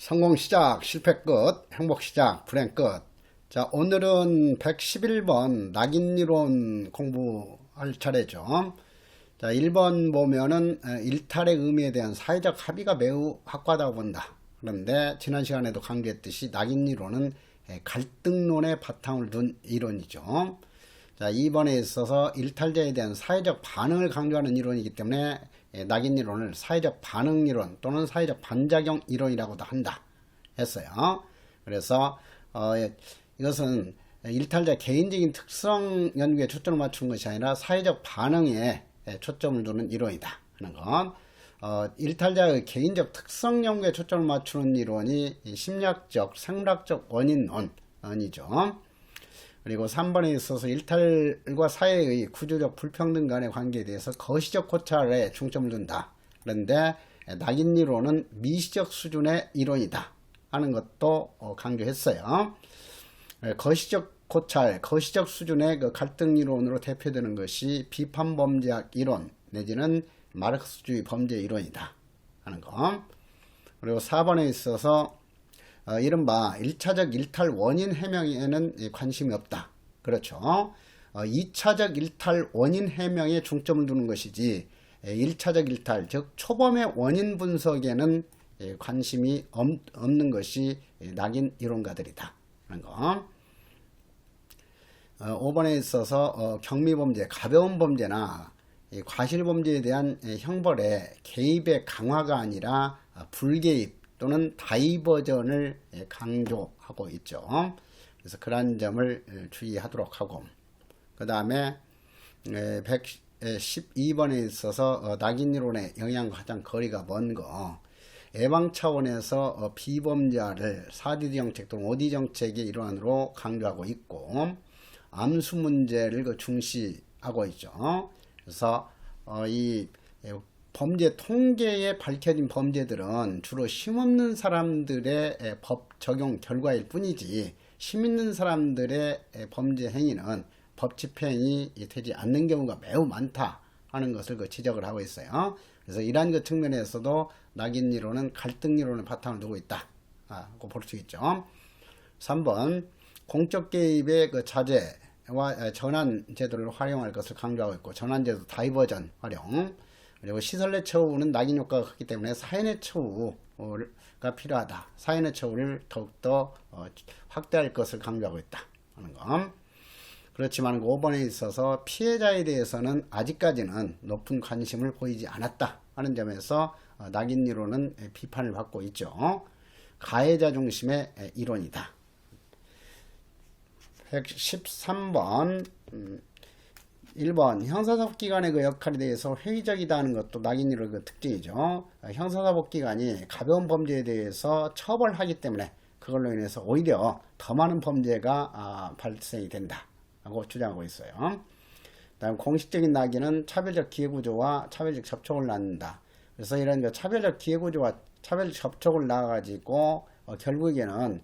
성공 시작, 실패 끝, 행복 시작, 불행 끝. 자, 오늘은 111번 낙인이론 공부할 차례죠. 자, 1번 보면은 일탈의 의미에 대한 사회적 합의가 매우 확고하다고 본다. 그런데 지난 시간에도 강조했듯이 낙인이론은 갈등론의 바탕을 둔 이론이죠. 자, 이번에 있어서 일탈자에 대한 사회적 반응을 강조하는 이론이기 때문에 낙인 이론을 사회적 반응 이론 또는 사회적 반작용 이론이라고도 한다 했어요. 그래서 이것은 일탈자 개인적인 특성 연구에 초점을 맞추는 것이 아니라 사회적 반응에 초점을 두는 이론이다 하는 것. 일탈자의 개인적 특성 연구에 초점을 맞추는 이론이 심리학적, 생물학적 원인론이죠. 그리고 3번에 있어서 일탈과 사회의 구조적 불평등 간의 관계에 대해서 거시적 고찰에 중점을 둔다. 그런데 낙인이론은 미시적 수준의 이론이다 하는 것도 강조했어요. 거시적 고찰, 거시적 수준의 그 갈등 이론으로 대표되는 것이 비판범죄학 이론 내지는 마르크스주의 범죄 이론이다 하는 거. 그리고 4번에 있어서 이른바 1차적 일탈 원인 해명에는 관심이 없다. 그렇죠. 2차적 일탈 원인 해명에 중점을 두는 것이지 1차적 일탈, 즉 초범의 원인 분석에는 관심이 없는 것이 낙인 이론가들이다 하는 거. 5번에 있어서 경미범죄, 가벼운 범죄나 과실범죄에 대한 형벌의 개입의 강화가 아니라 불개입 또는 다이버전을 강조하고 있죠. 그래서 그러한 점을 주의하도록 하고, 그 다음에 112번에 있어서 낙인이론의 영향과 가장 거리가 먼 거, 예방 차원에서 비범죄를 4D 정책 또는 5D 정책의 일환으로 강조하고 있고, 암수 문제를 중시하고 있죠. 그래서 이 범죄 통계에 밝혀진 범죄들은 주로 힘없는 사람들의 법 적용 결과일 뿐이지 힘 있는 사람들의 범죄 행위는 법 집행이 되지 않는 경우가 매우 많다 하는 것을 지적을 하고 있어요. 그래서 이러한 그 측면에서도 낙인이론은 갈등이론을 바탕을 두고 있다고 볼 수 있죠. 3번 공적 개입의 그 자제와 전환 제도를 활용할 것을 강조하고 있고, 전환 제도 다이버전 활용, 그리고 시설내 처우는 낙인 효과가 크기 때문에 사회내 처우가 필요하다. 사회내 처우를 더욱더 확대할 것을 강조하고 있다 하는 거. 그렇지만 5번에 있어서 피해자에 대해서는 아직까지는 높은 관심을 보이지 않았다 하는 점에서 낙인 이론은 비판을 받고 있죠. 가해자 중심의 이론이다. 113번 1번 형사사법기관의 그 역할에 대해서 회의적이다 하는 것도 낙인이론의 그 특징이죠. 형사사법기관이 가벼운 범죄에 대해서 처벌하기 때문에 그걸로 인해서 오히려 더 많은 범죄가 발생이 된다 라고 주장하고 있어요. 다음 공식적인 낙인은 차별적 기회구조와 차별적 접촉을 낳는다. 그래서 이런 그 차별적 기회구조와 차별적 접촉을 낳아가지고 결국에는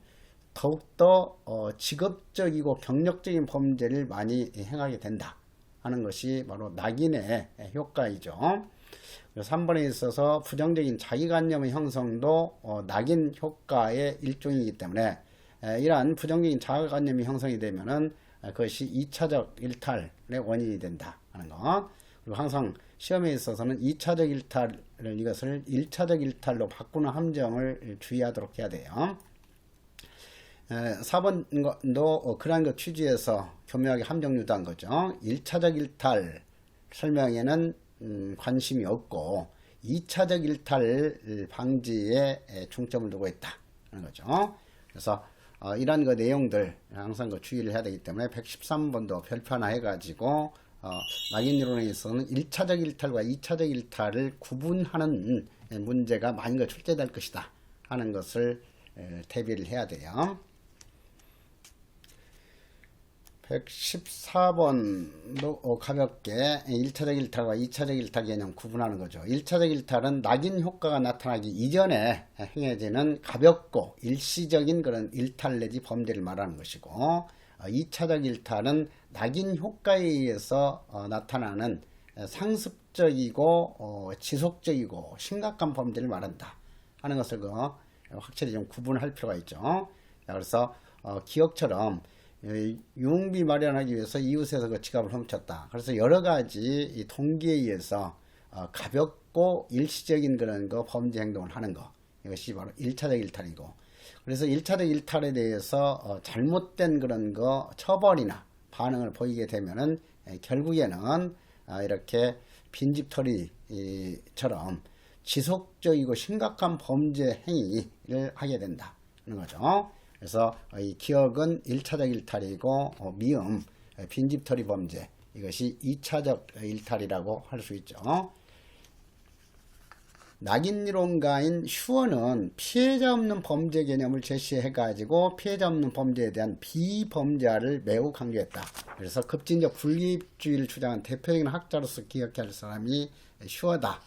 더욱더 직업적이고 경력적인 범죄를 많이 행하게 된다 하는 것이 바로 낙인의 효과이죠. 3번에 있어서 부정적인 자기관념의 형성도 낙인 효과의 일종이기 때문에 이러한 부정적인 자기관념이 형성이 되면은 그것이 2차적 일탈의 원인이 된다 하는 것. 그리고 항상 시험에 있어서는 2차적 일탈을 이것을 1차적 일탈로 바꾸는 함정을 주의하도록 해야 돼요. 4번도 그러한 것 취지에서 교묘하게 함정 유도한 거죠. 1차적 일탈 설명에는 관심이 없고 2차적 일탈 방지에 중점을 두고 있다 하는 거죠. 그래서 이러한 그 내용들 항상 그 주의를 해야 되기 때문에 113번도 별표하나 해가지고 낙인 이론에 있어서는 1차적 일탈과 2차적 일탈을 구분하는 문제가 많이 출제될 것이다 하는 것을 대비를 해야 돼요. 114번도 가볍게 1차적 일탈과 2차적 일탈 개념 구분하는 거죠. 1차적 일탈은 낙인 효과가 나타나기 이전에 행해지는 가볍고 일시적인 그런 일탈 내지 범죄를 말하는 것이고, 2차적 일탈은 낙인 효과에 의해서 나타나는 상습적이고 지속적이고 심각한 범죄를 말한다 하는 것을 확실히 좀 구분할 필요가 있죠. 자, 그래서 기억처럼 유흥비 마련하기 위해서 이웃에서 그 지갑을 훔쳤다. 그래서 여러 가지 이 동기에 의해서 가볍고 일시적인 그런 거 범죄 행동을 하는 거, 이것이 바로 1차적 일탈이고, 그래서 1차적 일탈에 대해서 잘못된 그런 거 처벌이나 반응을 보이게 되면은 결국에는 이렇게 빈집털이처럼 지속적이고 심각한 범죄 행위를 하게 된다는 거죠. 그래서 이 기억은 1차적 일탈이고 미음, 빈집털이 범죄, 이것이 2차적 일탈이라고 할 수 있죠. 낙인이론가인 슈어는 피해자 없는 범죄 개념을 제시해 가지고 피해자 없는 범죄에 대한 비범죄를 매우 강조했다. 그래서 급진적 불기입주의를 주장한 대표적인 학자로서 기억해야 할 사람이 슈어다.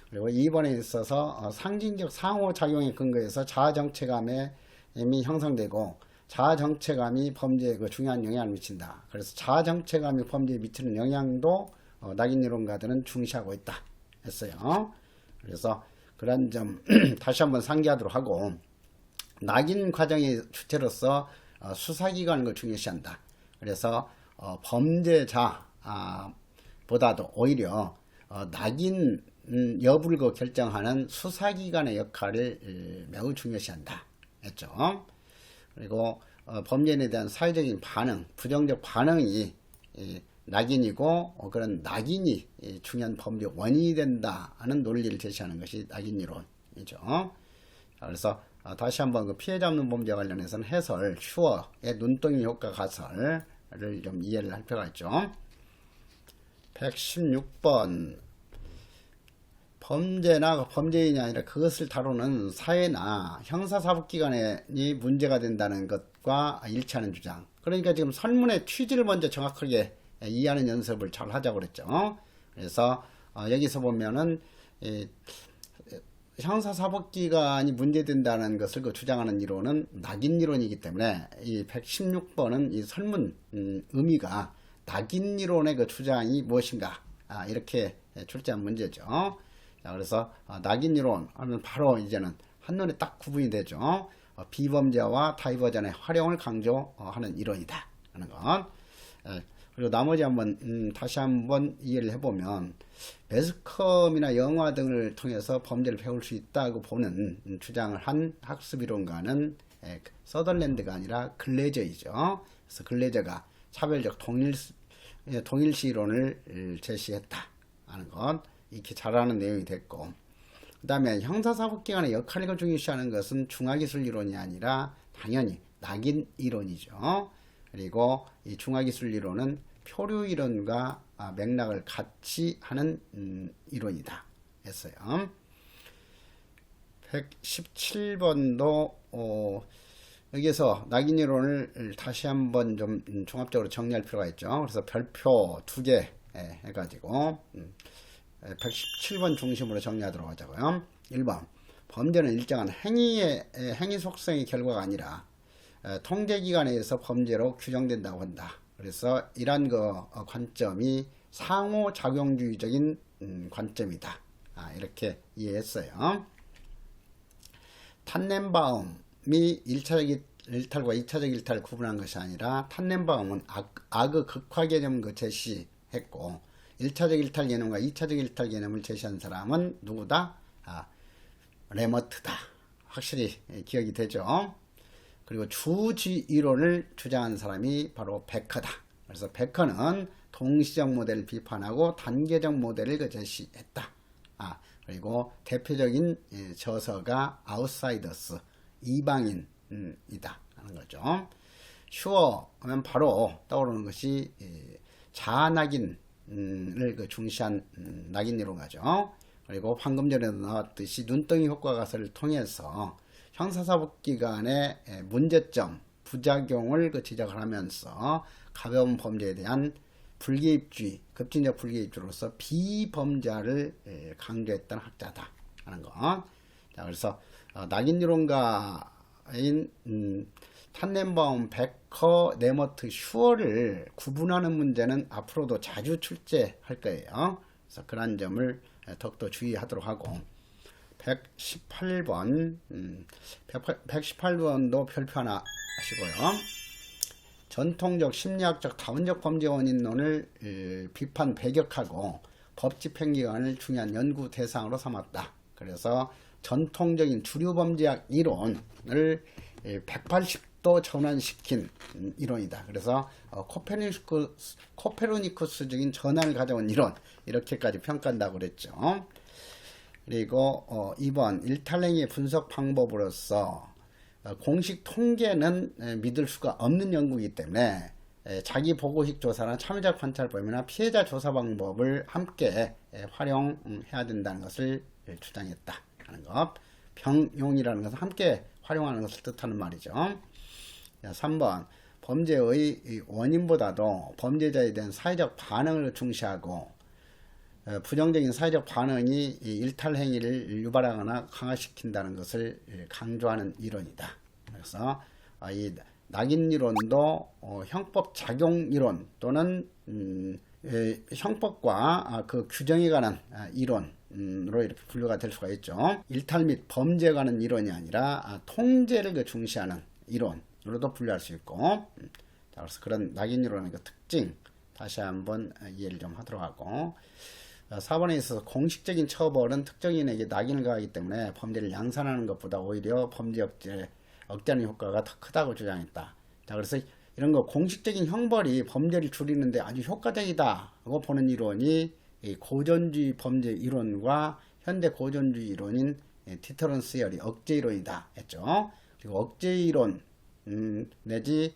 그리고 이번에 있어서 상징적 상호작용에 근거해서 자아정체감이 형성되고 자아정체감이 범죄에 중요한 영향을 미친다. 그래서 자아정체감이 범죄에 미치는 영향도 낙인이론가들은 중시하고 있다 했어요. 그래서 그런 점 다시 한번 상기하도록 하고, 낙인 과정의 주체로서 수사기관을 중요시한다. 그래서 범죄자 보다도 오히려 낙인 여부를 결정하는 수사기관의 역할을 매우 중요시한다 했죠. 그리고 범죄에 대한 사회적인 반응, 부정적 반응이 낙인이고 그런 낙인이 중요한 범죄 원인이 된다는 논리를 제시하는 것이 낙인이론이죠. 그래서 다시 한번 그 피해자 없는 범죄와 관련해서는 해설, 슈어의 눈덩이 효과 가설을 좀 이해를 할 필요가 있죠. 116번 범죄나 범죄인이 아니라 그것을 다루는 사회나 형사사법기관이 문제가 된다는 것과 일치하는 주장. 그러니까 지금 설문의 취지를 먼저 정확하게 이해하는 연습을 잘 하자고 그랬죠. 그래서 여기서 보면은 형사사법기관이 문제된다는 것을 주장하는 이론은 낙인이론이기 때문에 이 116번은 이 설문 의미가 낙인이론의 주장이 무엇인가, 이렇게 출제한 문제죠. 자, 그래서 낙인이론 하면 바로 이제는 한눈에 딱 구분이 되죠. 비범죄와 타이버전의 활용을 강조하는 이론이다 하는 것. 그리고 나머지 한번 다시 한번 이해를 해보면, 매스컴이나 영화 등을 통해서 범죄를 배울 수 있다고 보는 주장을 한 학습이론가는 서덜랜드가 아니라 글래저이죠. 그래서 글래저가 차별적 동일시 이론을 제시했다 하는 것, 이렇게 잘하는 내용이 됐고, 그 다음에 형사사법기관의 역할을 중요시하는 것은 중화기술이론이 아니라 당연히 낙인이론이죠. 그리고 이 중화기술이론은 표류이론과 맥락을 같이 하는 이론이다 했어요. 117번도 여기서 낙인이론을 다시 한번 좀 종합적으로 정리할 필요가 있죠. 그래서 별표 2개 해가지고 117번 중심으로 정리하도록 하자고요. 1번, 범죄는 일정한 행위 속성의 결과가 아니라 통제기관에 의해서 범죄로 규정된다고 한다. 그래서 이러한 관점이 상호작용주의적인 관점이다. 이렇게 이해했어요. 탄넨바움이 1차적 일탈과 2차적 일탈을 구분한 것이 아니라, 탄넨바움은 악의 극화 개념을 제시했고 1차적 일탈 개념과 2차적 일탈 개념을 제시한 사람은 누구다? 레머트다. 확실히 기억이 되죠. 그리고 주지 이론을 주장한 사람이 바로 베커다. 그래서 베커는 동시적 모델을 비판하고 단계적 모델을 제시했다. 그리고 대표적인 저서가 아웃사이더스, 이방인이다 하는 거죠. 슈어 하면 바로 떠오르는 것이 자아낙인을 중시한 낙인이론가죠. 그리고 방금 전에도 나왔듯이 눈덩이 효과 가설을 통해서 형사사법기관의 문제점, 부작용을 지적을 하면서 가벼운 범죄에 대한 불개입주의, 급진적 불개입주로서 비범죄를 강조했던 학자다 하는 것. 자, 그래서 낙인이론가인 탄넨바움, 베커, 네머트, 슈어를 구분하는 문제는 앞으로도 자주 출제할 거예요. 그래서 그런 점을 더욱더 주의하도록 하고, 118번 118번도 별표 하나 하시고요. 전통적 심리학적 다원적 범죄 원인론을 비판 배격하고 법 집행기관을 중요한 연구 대상으로 삼았다. 그래서 전통적인 주류 범죄학 이론을 180도 전환시킨 이론이다. 그래서 코페르니쿠스적인 전환을 가져온 이론, 이렇게까지 평가한다고 그랬죠. 그리고 2번 일탈행위 분석 방법으로서 공식 통계는 믿을 수가 없는 연구이기 때문에 자기 보고식 조사나 참여자 관찰 범위나 피해자 조사 방법을 함께 활용해야 된다는 것을 주장했다 하는 것. 병용이라는 것은 함께 활용하는 것을 뜻하는 말이죠. 3번 범죄의 원인보다도 범죄자에 대한 사회적 반응을 중시하고 부정적인 사회적 반응이 일탈 행위를 유발하거나 강화시킨다는 것을 강조하는 이론이다. 그래서 이 낙인 이론도 형법 작용 이론 또는 형법과 그 규정에 관한 이론으로 이렇게 분류가 될 수가 있죠. 일탈 및 범죄에 관한 이론이 아니라 통제를 중시하는 이론으로도 분류할 수 있고, 자, 그래서 그런 낙인 이론의 그 특징 다시 한번 이해를 좀 하도록 하고, 4번에 있어서 공식적인 처벌은 특정인에게 낙인을 가하기 때문에 범죄를 양산하는 것보다 오히려 범죄 억제하는 효과가 더 크다고 주장했다. 자, 그래서 이런 거 공식적인 형벌이 범죄를 줄이는데 아주 효과적이다고 보는 이론이 고전주의 범죄 이론과 현대 고전주의 이론인 디터런스 시어리 억제 이론이다 했죠. 그리고 억제 이론 내지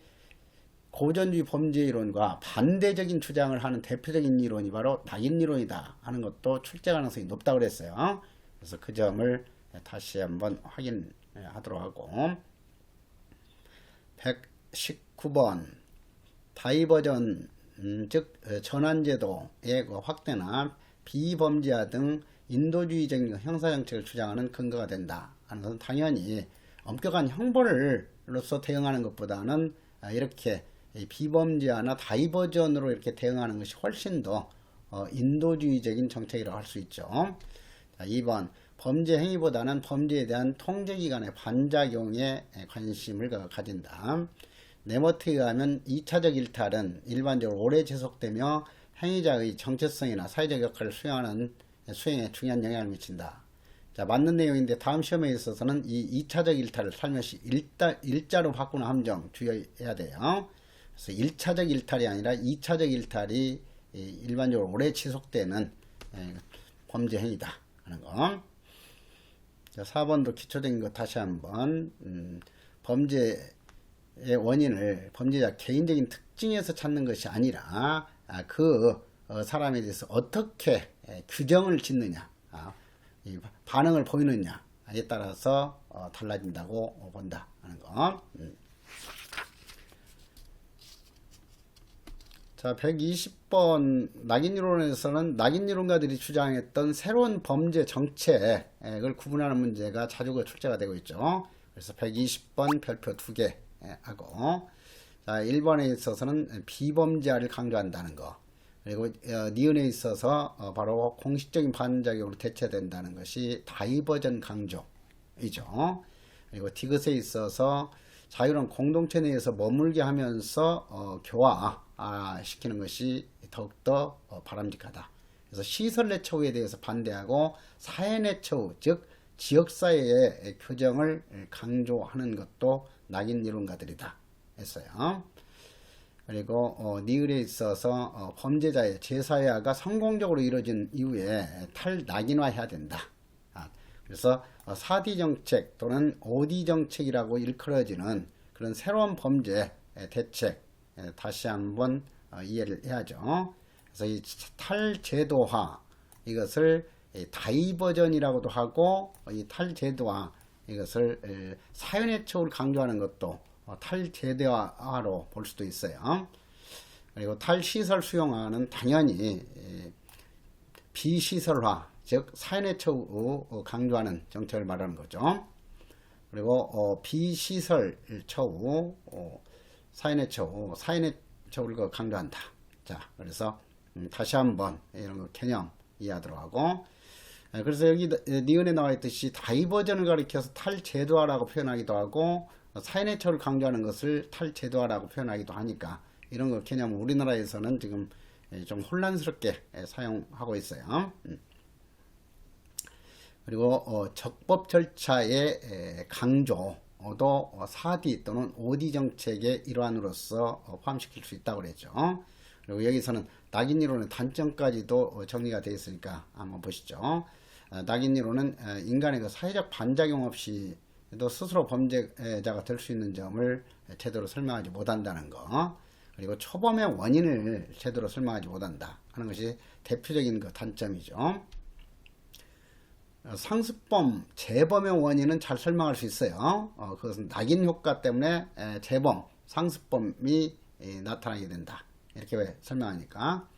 고전주의 범죄 이론과 반대적인 주장을 하는 대표적인 이론이 바로 낙인 이론이다 하는 것도 출제 가능성이 높다고 그랬어요. 그래서 그 점을 다시 한번 확인하도록 하고, 119번 다이버전 즉 전환제도의 확대나 비범죄화 등 인도주의적인 형사정책을 주장하는 근거가 된다 하는 것은 당연히 엄격한 형벌로서 대응하는 것보다는 이렇게 비범죄화나 다이버전으로 이렇게 대응하는 것이 훨씬 더 인도주의적인 정책이라고 할 수 있죠. 자, 2번 범죄 행위보다는 범죄에 대한 통제기관의 반작용에 관심을 가진다. 네모트에 의하면 2차적 일탈은 일반적으로 오래 지속되며 행위자의 정체성이나 사회적 역할을 수행에 중요한 영향을 미친다. 자, 맞는 내용인데 다음 시험에 있어서는 이 2차적 일탈을 살며시 일자로 바꾸는 함정 주의해야 돼요. 그래서 1차적 일탈이 아니라 2차적 일탈이 일반적으로 오래 지속되는 범죄 행위다 하는 거. 자, 4번도 기초적인 거 다시 한번 범죄의 원인을 범죄자 개인적인 특징에서 찾는 것이 아니라 그 사람에 대해서 어떻게 규정을 짓느냐, 이 반응을 보이느냐에 따라서 달라진다고 본다 하는 거. 자, 120번 낙인이론에서는 낙인이론가들이 주장했던 새로운 범죄 정책을 구분하는 문제가 자주 출제가 되고 있죠. 그래서 120번 별표 2개 하고, 자, 1번에 있어서는 비범죄화를 강조한다는 거, 그리고 니은에 있어서 바로 공식적인 반작용으로 대체된다는 것이 다이버전 강조이죠. 그리고 디귿에 있어서 자유로운 공동체 내에서 머물게 하면서 교화시키는 것이 더욱더 바람직하다. 그래서 시설 내 처우에 대해서 반대하고 사회 내 처우, 즉 지역사회의 교정을 강조하는 것도 낙인 이론가들이다 했어요. 그리고 니을에 있어서 범죄자의 재사회화가 성공적으로 이루어진 이후에 탈낙인화해야 된다. 그래서 4D 정책 또는 5D 정책이라고 일컬어지는 그런 새로운 범죄 대책 다시 한번 이해를 해야죠. 그래서 이 탈제도화 이것을 다이버전이라고도 하고, 이 탈제도화 이것을 사연의 처우를 강조하는 것도 탈제도화로 볼 수도 있어요. 그리고 탈시설 수용화는 당연히 비시설화, 즉 사연의 처우 강조하는 정책을 말하는 거죠. 그리고 비시설 처우, 사연의 처우를 강조한다. 자, 그래서 다시 한번 이런 거 개념 이해하도록 하고, 그래서 여기 니은에 나와 있듯이 다이버전을 가리켜서 탈제도화라고 표현하기도 하고 사인회초를 강조하는 것을 탈제도화라고 표현하기도 하니까 이런 거 개념을 우리나라에서는 지금 좀 혼란스럽게 사용하고 있어요. 그리고 적법 절차의 강조도 4D 또는 5D 정책의 일환으로서 포함시킬 수 있다고 그랬죠. 그리고 여기서는 낙인이론의 단점까지도 정리가 되어 있으니까 한번 보시죠. 낙인이론은 인간의 그 사회적 반작용 없이 또 스스로 범죄자가 될 수 있는 점을 제대로 설명하지 못한다는 거, 그리고 초범의 원인을 제대로 설명하지 못한다 하는 것이 대표적인 그 단점이죠. 상습범, 재범의 원인은 잘 설명할 수 있어요. 그것은 낙인 효과 때문에 재범, 상습범이 나타나게 된다. 이렇게 설명하니까.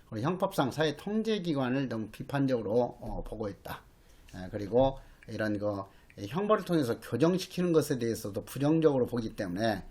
그리고 형법상 사회 통제기관을 너무 비판적으로 보고 있다. 그리고 이런 거 형벌을 통해서 교정시키는 것에 대해서도 부정적으로 보기 때문에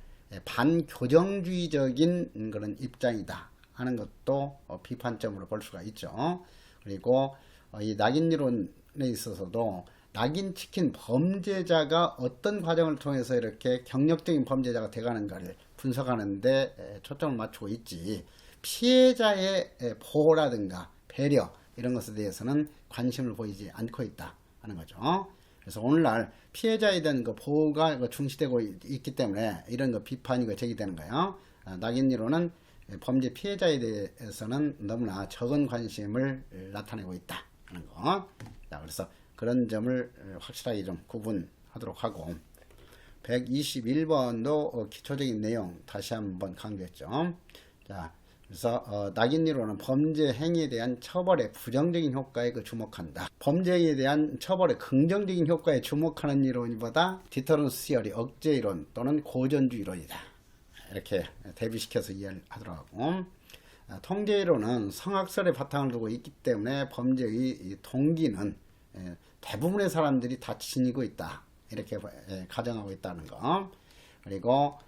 반교정주의적인 그런 입장이다 하는 것도 비판점으로 볼 수가 있죠. 그리고 이 낙인이론에 있어서도 낙인 찍힌 범죄자가 어떤 과정을 통해서 이렇게 경력적인 범죄자가 돼가는가를 분석하는데 초점을 맞추고 있지, 피해자의 보호라든가 배려 이런 것에 대해서는 관심을 보이지 않고 있다 하는 거죠. 그래서 오늘날 피해자에 대한 그 보호가 중시되고 있기 때문에 이런 거 비판이 제기되는 거예요. 낙인이론은 범죄 피해자에 대해서는 너무나 적은 관심을 나타내고 있다 하는 거. 자, 그래서 그런 점을 확실하게 좀 구분하도록 하고, 121번도 기초적인 내용 다시 한번 강조했죠. 자, 그래서 낙인이론은 범죄 행위에 대한 처벌의 부정적인 효과에 주목한다. 범죄에 대한 처벌의 긍정적인 효과에 주목하는 이론보다 디터런스 시어리, 억제 이론 또는 고전주 이론이다. 이렇게 대비시켜서 이해를 하도록 하고, 통제 이론은 성악설의 바탕을 두고 있기 때문에 범죄의 동기는 대부분의 사람들이 다 지니고 있다. 이렇게 가정하고 있다는 거. 그리고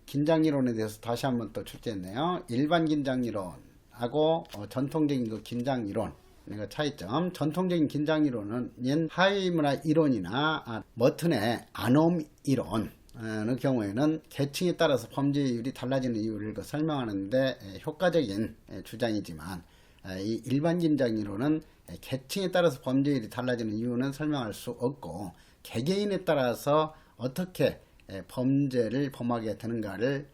긴장이론에 대해서 다시 한번 또 출제했네요. 일반 긴장이론하고 전통적인 그 긴장이론, 그러니까 차이점. 전통적인 긴장이론은 하위문화 이론이나 머튼의 아놈 이론의 경우에는 계층에 따라서 범죄율이 달라지는 이유를 설명하는데 효과적인 주장이지만, 이 일반 긴장이론은 계층에 따라서 범죄율이 달라지는 이유는 설명할 수 없고, 개개인에 따라서 어떻게 범죄를 범하게 되는가를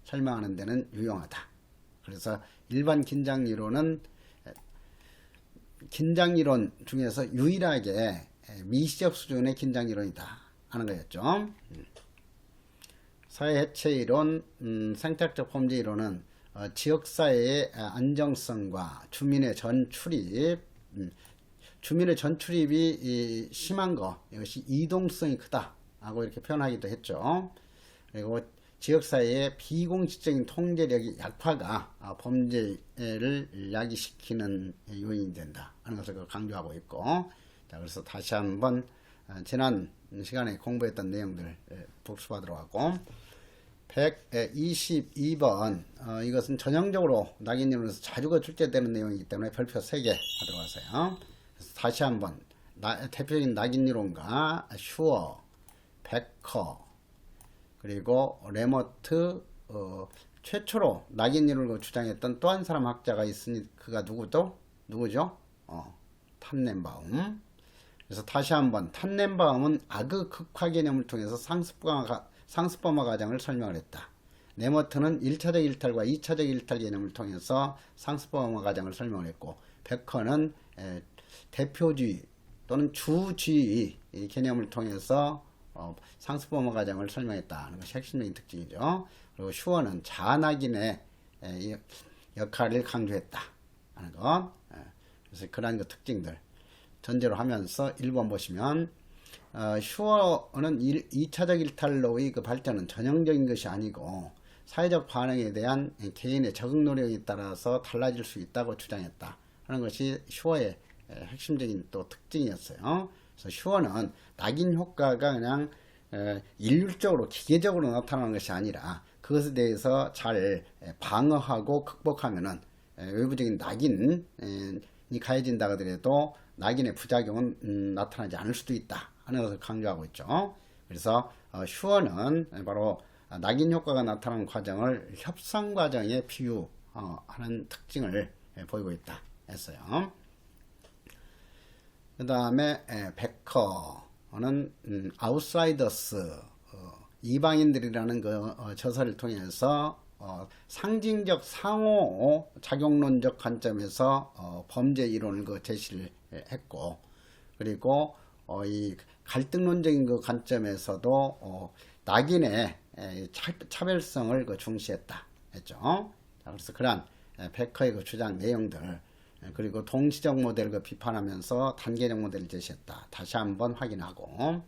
설명하는 데는 유용하다. 그래서 일반 긴장이론은 긴장이론 중에서 유일하게 미시적 수준의 긴장이론이다 하는 거였죠. 사회해체이론, 생태학적 범죄이론은 지역사회의 안정성과 주민의 전출입, 주민의 전출입이 심한 거, 이것이 이동성이 크다 하고 이렇게 표현하기도 했죠. 그리고 지역사회의 비공식적인 통제력이 약화가 범죄를 야기시키는 요인이 된다 하는 것을 강조하고 있고, 자, 그래서 다시 한번 지난 시간에 공부했던 내용들 복습하도록 하고, 122번 이것은 전형적으로 낙인이론에서 자주 출제되는 내용이기 때문에 별표 3개 하도록 하세요. 그래서 다시 한번 대표적인 낙인이론가 슈어, 베커, 그리고 레머트, 최초로 낙인이론을 주장했던 또 한 사람 학자가 있으니 그가 누구죠? 탄넨바움. 그래서 다시 한번 탄넨바움은 악의 극화 개념을 통해서 상습범화 과정을 설명을 했다. 레머트는 1차적 일탈과 2차적 일탈 개념을 통해서 상습범화 과정을 설명을 했고, 베커는 대표주의 또는 주주의 개념을 통해서 상습범화 과정을 설명했다는 것이 핵심적인 특징이죠. 그리고 슈어는 자낙인의 역할을 강조했다 하는 것. 그래서 그러한 그 특징들 전제로 하면서 1번 보시면, 슈어는 2차적 일탈로의 그 발전은 전형적인 것이 아니고 사회적 반응에 대한 개인의 적응 노력에 따라서 달라질 수 있다고 주장했다 하는 것이 슈어의 핵심적인 또 특징이었어요. 그래서 슈어는 낙인 효과가 그냥 일률적으로 기계적으로 나타나는 것이 아니라 그것에 대해서 잘 방어하고 극복하면은 외부적인 낙인이 가해진다 하더라도 낙인의 부작용은 나타나지 않을 수도 있다 하는 것을 강조하고 있죠. 그래서 슈어는 바로 낙인 효과가 나타나는 과정을 협상 과정에 비유하는 특징을 보이고 있다 했어요. 그 다음에 베커는 아웃사이더스 이방인들이라는 그 저서를 통해서 상징적 상호 작용론적 관점에서 범죄 이론을 그 제시를 했고, 그리고 이 갈등론적인 그 관점에서도 낙인의 차별성을 그 중시했다 했죠. 자, 그래서 그러한 베커의 그 주장 내용들, 그리고 동시적 모델을 그 비판하면서 단계적 모델을 제시했다. 다시 한번 확인하고,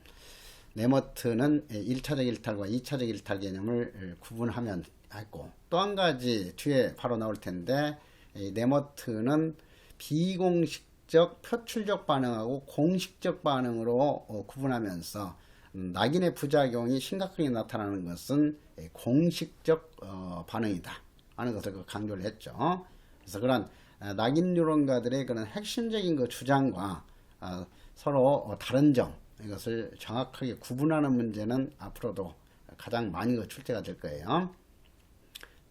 네머트는 1차적 일탈과 2차적 일탈 개념을 구분하면 했고, 또 한 가지 뒤에 바로 나올 텐데, 네머트는 비공식적 표출적 반응하고 공식적 반응으로 구분하면서 낙인의 부작용이 심각하게 나타나는 것은 공식적 반응이다 하는 것을 강조를 했죠. 그래서 그런 낙인 유론가들의 그런 핵심적인 그 주장과 서로 다른 점, 이것을 정확하게 구분하는 문제는 앞으로도 가장 많이 출제가 될 거예요.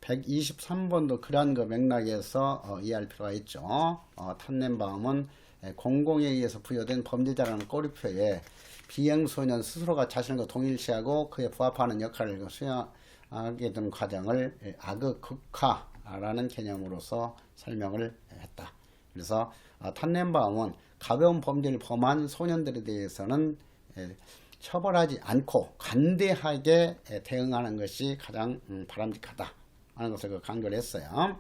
123번도 그러한 그 맥락에서 이해할 필요가 있죠. 탄넨바움은 공공에 의해서 부여된 범죄자라는 꼬리표에 비행소년 스스로가 자신과 동일시하고 그에 부합하는 역할을 수행하게 된 과정을 악극화라는 개념으로서 설명을 했다. 그래서 탄넨바움은 가벼운 범죄를 범한 소년들에 대해서는 처벌하지 않고 관대하게 대응하는 것이 가장 바람직하다 하는 것을 강조를 했어요.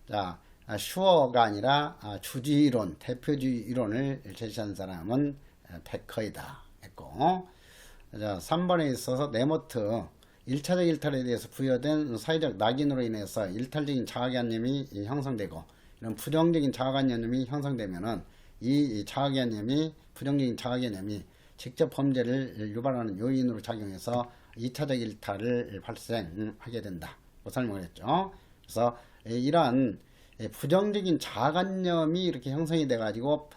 자, 슈어가 아니라 주지이론, 대표주의 이론을 제시한 사람은 베커이다 했고, 자, 3번에 있어서 네모트 1차적 일탈에 대해서 부여된 사회적 낙인으로 인해서 일탈적인 자아개념이 형성되고, 이런 부정적인 자아개념이 형성되면은 이 자아개념이, 부정적인 자아개념이 직접 범죄를 유발하는 요인으로 작용해서 2차적 일탈을 발생하게 된다 설명을 했죠. 그래서 이러한 부정적인 자아관념이 이렇게 형성이 돼 가지고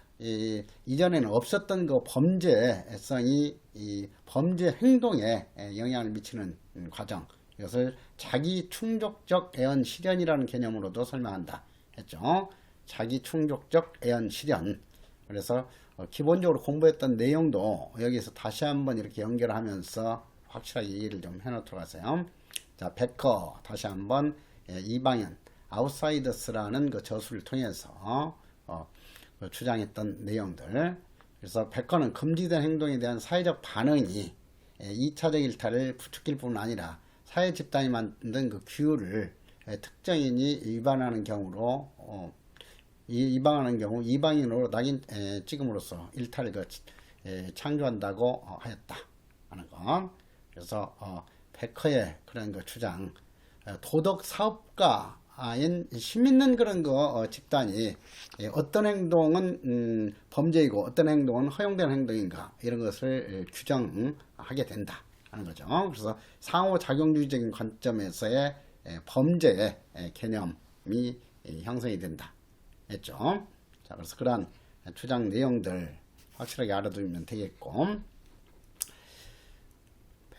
이전에는 없었던 그 범죄성이 이 범죄 행동에 영향을 미치는 과정, 이것을 자기 충족적 애언 실현이라는 개념으로도 설명한다 했죠. 자기 충족적 애언 실현. 그래서 기본적으로 공부했던 내용도 여기서 다시 한번 이렇게 연결하면서 확실하게 얘기를 좀 해놓도록 하세요. 자, 베커 다시 한번 이방인 아웃사이더스라는 그 저수를 통해서 주장했던 내용들. 그래서 베커는 금지된 행동에 대한 사회적 반응이 2차적 일탈을 부추길 뿐 아니라 사회 집단이 만든 그 규율을 특정인이 위반하는 경우로 이방하는 경우 이방인으로 낙인 찍음으로써 일탈을 창조한다고 하였다 하는 것. 그래서 베커의 그런 그 주장, 도덕 사업가인 힘 있는 그런 그 집단이 어떤 행동은 범죄이고 어떤 행동은 허용된 행동인가, 이런 것을 규정하게 된다 하는 거죠. 그래서 상호작용주의적인 관점에서의 범죄의 개념이 형성이 된다 했죠. 자, 그래서 그러한 주장 내용들 확실하게 알아두면 되겠고,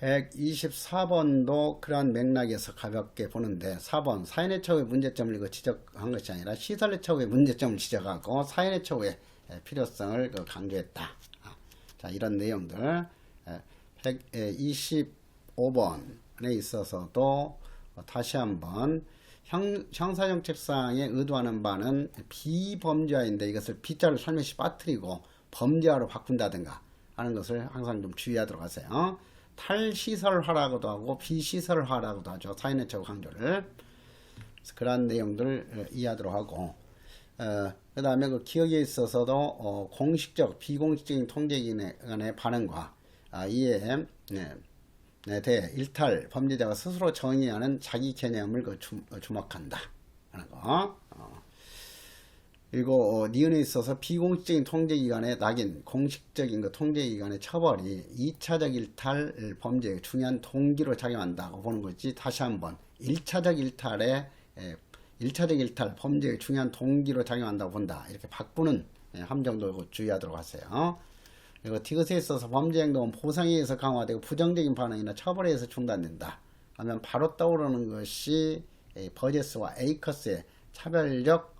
124번도 그러한 맥락에서 가볍게 보는데, 4번 사인의 처우의 문제점을 지적한 것이 아니라 시설의 처우의 문제점을 지적하고 사인의 처우의 필요성을 강조했다. 자, 이런 내용들 125번에 있어서도 다시 한번 형사정책상에 의도하는 바는 비범죄화인데 이것을 B자를 살며시 빠뜨리고 범죄화로 바꾼다든가 하는 것을 항상 좀 주의하도록 하세요. 탈시설화라고도 하고 비시설화라고도 하죠. 사인의 처우 강조를. 그러한 내용들 이해하도록 하고, 그 다음에 그 기억에 있어서도 공식적, 비공식적인 통제기관의 반응과 이에 대해 일탈 범죄자가 스스로 정의하는 자기 개념을 주목한다 하는 거. 그리고 니은에 있어서 비공식적인 통제기관의 낙인, 공식적인 그 통제기관의 처벌이 2차적 일탈 범죄의 중요한 동기로 작용한다고 보는 거지, 다시 한번 1차적 일탈 범죄의 중요한 동기로 작용한다고 본다, 이렇게 바꾸는 함정도 주의하도록 하세요. 그리고 디귿에 있어서 범죄 행동은 보상에 의해서 강화되고 부정적인 반응이나 처벌에 의해서 중단된다 하면 바로 떠오르는 것이 버제스와 에이커스의 차별적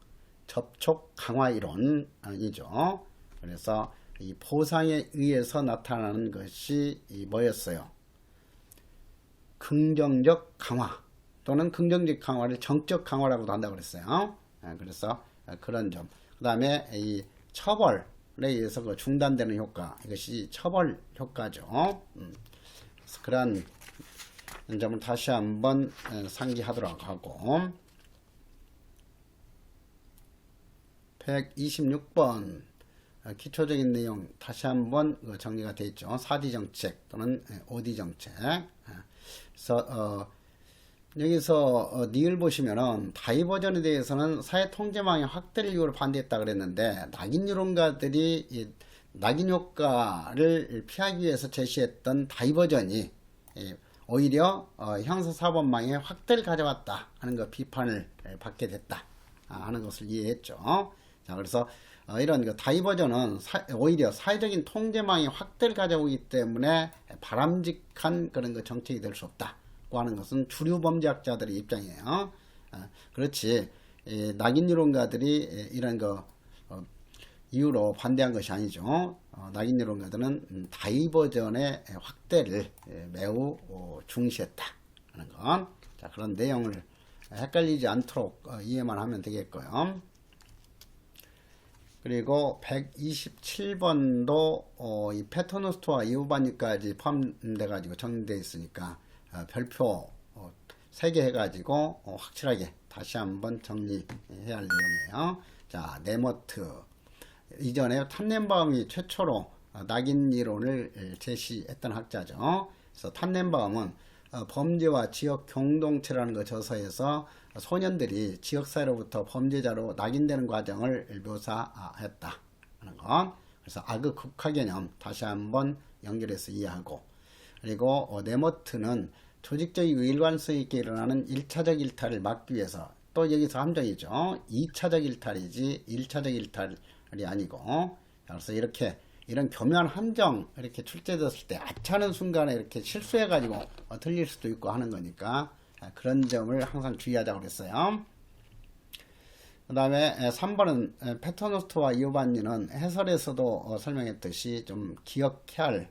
접촉 강화 이론이죠. 그래서 이 보상에 의해서 나타나는 것이 뭐였어요? 긍정적 강화 또는 긍정적 강화를 정적 강화라고도 한다고 그랬어요. 그래서 그런 점. 그 다음에 이 처벌에 의해서 그 중단되는 효과, 이것이 처벌 효과죠. 그래서 그런 점을 다시 한번 상기하도록 하고, 126번 기초적인 내용 다시 한번 정리가 되어 있죠. 4D 정책 또는 5D 정책. 그래서 여기서 니을 보시면은 다이버전에 대해서는 사회 통제망의 확대를 이유로 반대했다 그랬는데, 낙인 이론가들이 이 낙인 효과를 피하기 위해서 제시했던 다이버전이 오히려 형사사법망의 확대를 가져왔다 하는 거 비판을 받게 됐다 하는 것을 이해했죠. 자, 그래서 이런 그 다이버전은 오히려 사회적인 통제망의 확대를 가져오기 때문에 바람직한 그런 그 정책이 될 수 없다고 하는 것은 주류 범죄학자들의 입장이에요. 그렇지 낙인 이론가들이 이런 거 이유로 반대한 것이 아니죠. 낙인 이론가들은 다이버전의 확대를 매우 중시했다 하는 건, 자, 그런 내용을 헷갈리지 않도록 이해만 하면 되겠고요. 그리고 127번도 이 패터노스트와 이후반유까지 포함돼 가지고 정리되어 있으니까 별표 3개 해가지고 확실하게 다시 한번 정리해야 할 내용이에요. 자, 네머트 이전에 탐넨바움이 최초로 낙인 이론을 제시했던 학자죠. 그래서 탐넨바움은 범죄와 지역 공동체라는 거 저서에서 소년들이 지역사회로부터 범죄자로 낙인되는 과정을 묘사했다 하는 것. 그래서 악의 극화 개념 다시 한번 연결해서 이해하고, 그리고 네머트는 조직적이고 일관성 있게 일어나는 1차적 일탈을 막기 위해서, 또 여기서 함정이죠. 2차적 일탈이지 1차적 일탈이 아니고, 그래서 이런 교묘한 함정 이렇게 출제됐을 때 아차하는 순간에 이렇게 실수해가지고 틀릴 수도 있고 하는 거니까 그런 점을 항상 주의하자고 그랬어요. 그 다음에 3번은 패터노스트와 이오반니는 해설에서도 설명했듯이 좀 기억해야 할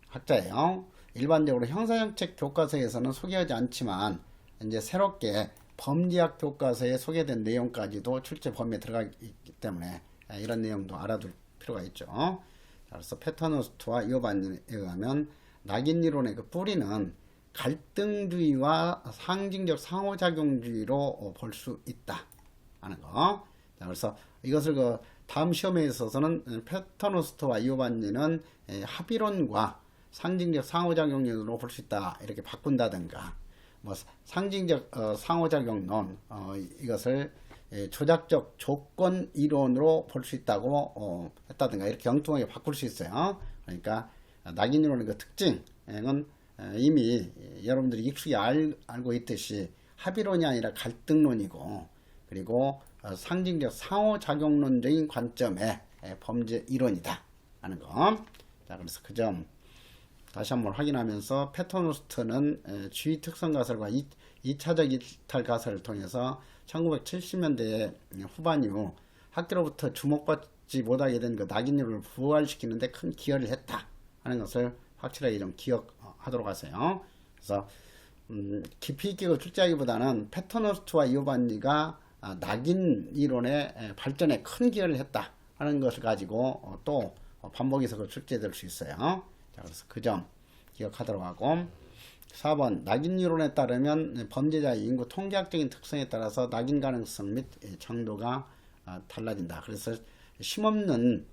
학자예요. 일반적으로 형사정책 교과서에서는 소개하지 않지만 이제 새롭게 범죄학 교과서에 소개된 내용까지도 출제 범위에 들어가기 때문에 이런 내용도 알아둘 필요가 있죠. 그래서 패터노스트와 이오반니에 의하면 낙인 이론의 그 뿌리는 갈등주의와 상징적 상호작용주의로 볼 수 있다 하는 거. 자, 그래서 이것을 그 다음 시험에 있어서는 패터노스트와 이오반니는 합의론과 상징적 상호작용론으로 볼 수 있다 이렇게 바꾼다든가, 뭐 상징적 상호작용론 이것을 조작적 조건 이론으로 볼 수 있다고 했다든가 이렇게 엉뚱하게 바꿀 수 있어요. 그러니까 낙인 이론의 그 특징은 이미 여러분들이 익숙히 알고 있듯이 합의론이 아니라 갈등론이고, 그리고 상징적 상호작용론적인 관점의 범죄 이론이다 하는 거. 자, 그래서 그 점 다시 한번 확인하면서 패터노스트는 주의 특성 가설과 2차적 이탈 가설을 통해서 1970년대 후반 이후 학계로부터 주목받지 못하게 된 그 낙인율을 부활시키는데 큰 기여를 했다 하는 것을 확실하게 좀 기억하도록 하세요. 그래서 깊이 있게 출제하기보다는 패터노스트와 이오반니가 낙인 이론의 발전에 큰 기여를 했다 하는 것을 가지고 또 반복해서 출제될 수 있어요. 자, 그래서 그 점 기억하도록 하고, 4번 낙인 이론에 따르면 범죄자의 인구 통계학적인 특성에 따라서 낙인 가능성 및 정도가 달라진다. 그래서 힘없는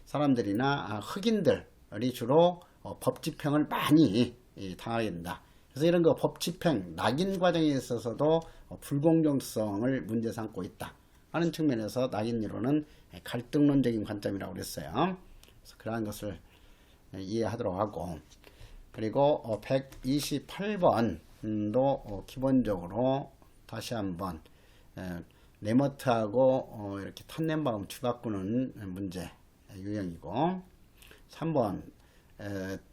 사람들이나 흑인들이 주로 법 집행을 많이 당하게 된다. 그래서 이런 거 법 집행 낙인 과정에 있어서도 불공정성을 문제 삼고 있다 하는 측면에서 낙인 이론은 갈등론적인 관점이라고 그랬어요. 그래서 그러한 것을 이해하도록 하고, 그리고 128번도 기본적으로 다시 한번 네머트하고 이렇게 탄넨바움 뒤바꾸는 문제 유형이고, 3번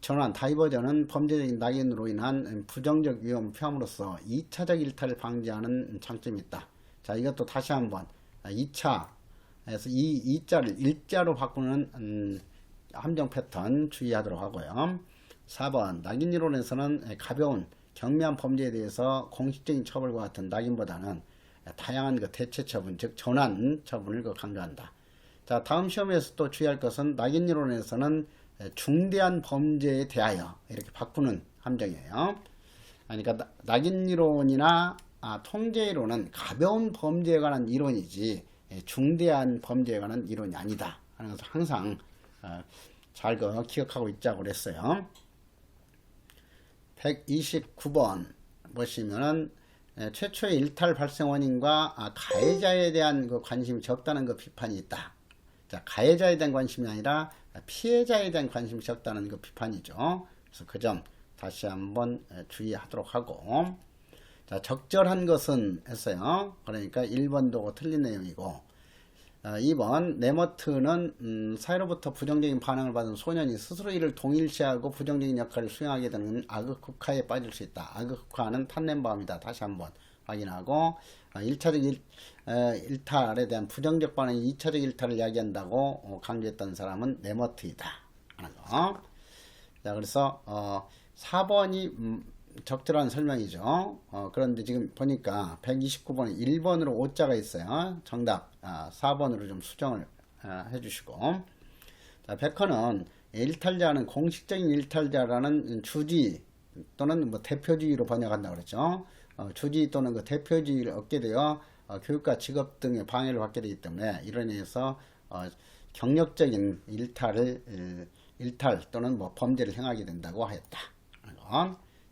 전환 다이버전은 범죄적인 낙인으로 인한 부정적 위험을 표함으로써 2차적 일탈을 방지하는 장점이 있다. 자, 이것도 다시 한번 2차에서 이 2자를 1자로 바꾸는 함정 패턴 주의하도록 하고요. 4번 낙인 이론에서는 가벼운 경미한 범죄에 대해서 공식적인 처벌과 같은 낙인보다는 다양한 그 대체 처분, 즉 전환 처분을 강조한다. 자, 다음 시험에서 또 주의할 것은 낙인 이론에서는 중대한 범죄에 대하여 이렇게 바꾸는 함정이에요. 그러니까 낙인 이론이나 통제 이론은 가벼운 범죄에 관한 이론이지 중대한 범죄에 관한 이론이 아니다 하는 것을 항상 잘 기억하고 있자고 그랬어요. 129번 보시면은 최초의 일탈 발생 원인과 가해자에 대한 그 관심이 적다는 그 비판이 있다. 자, 가해자에 대한 관심이 아니라 피해자에 대한 관심이 적다는 그 비판이죠. 그래서 그 점 다시 한번 주의하도록 하고, 자, 적절한 것은 했어요. 그러니까 1번도 틀린 내용이고, 2번 네머트는 사회로부터 부정적인 반응을 받은 소년이 스스로 이를 동일시하고 부정적인 역할을 수행하게 되는 악극화에 빠질 수 있다. 악극화는 탄넨바움이다. 다시 한번 확인하고, 1차적 일탈에 대한 부정적 반응이 2차적 일탈을 이야기한다고 강조했던 사람은 네머트이다 하는 거. 자, 그래서 4번이 적절한 설명이죠. 그런데 지금 보니까 129번에 1번으로 5자가 있어요. 정답 4번으로 좀 수정을 해주시고, 자, 백헌은 일탈자는 공식적인 일탈자라는 주지 또는 뭐 대표주의로 번역한다고 그랬죠. 주지 또는 그 대표주의를 얻게 되어 교육과 직업 등의 방해를 받게 되기 때문에 이런 의해서 경력적인 일탈 또는 뭐 범죄를 행하게 된다고 하였다.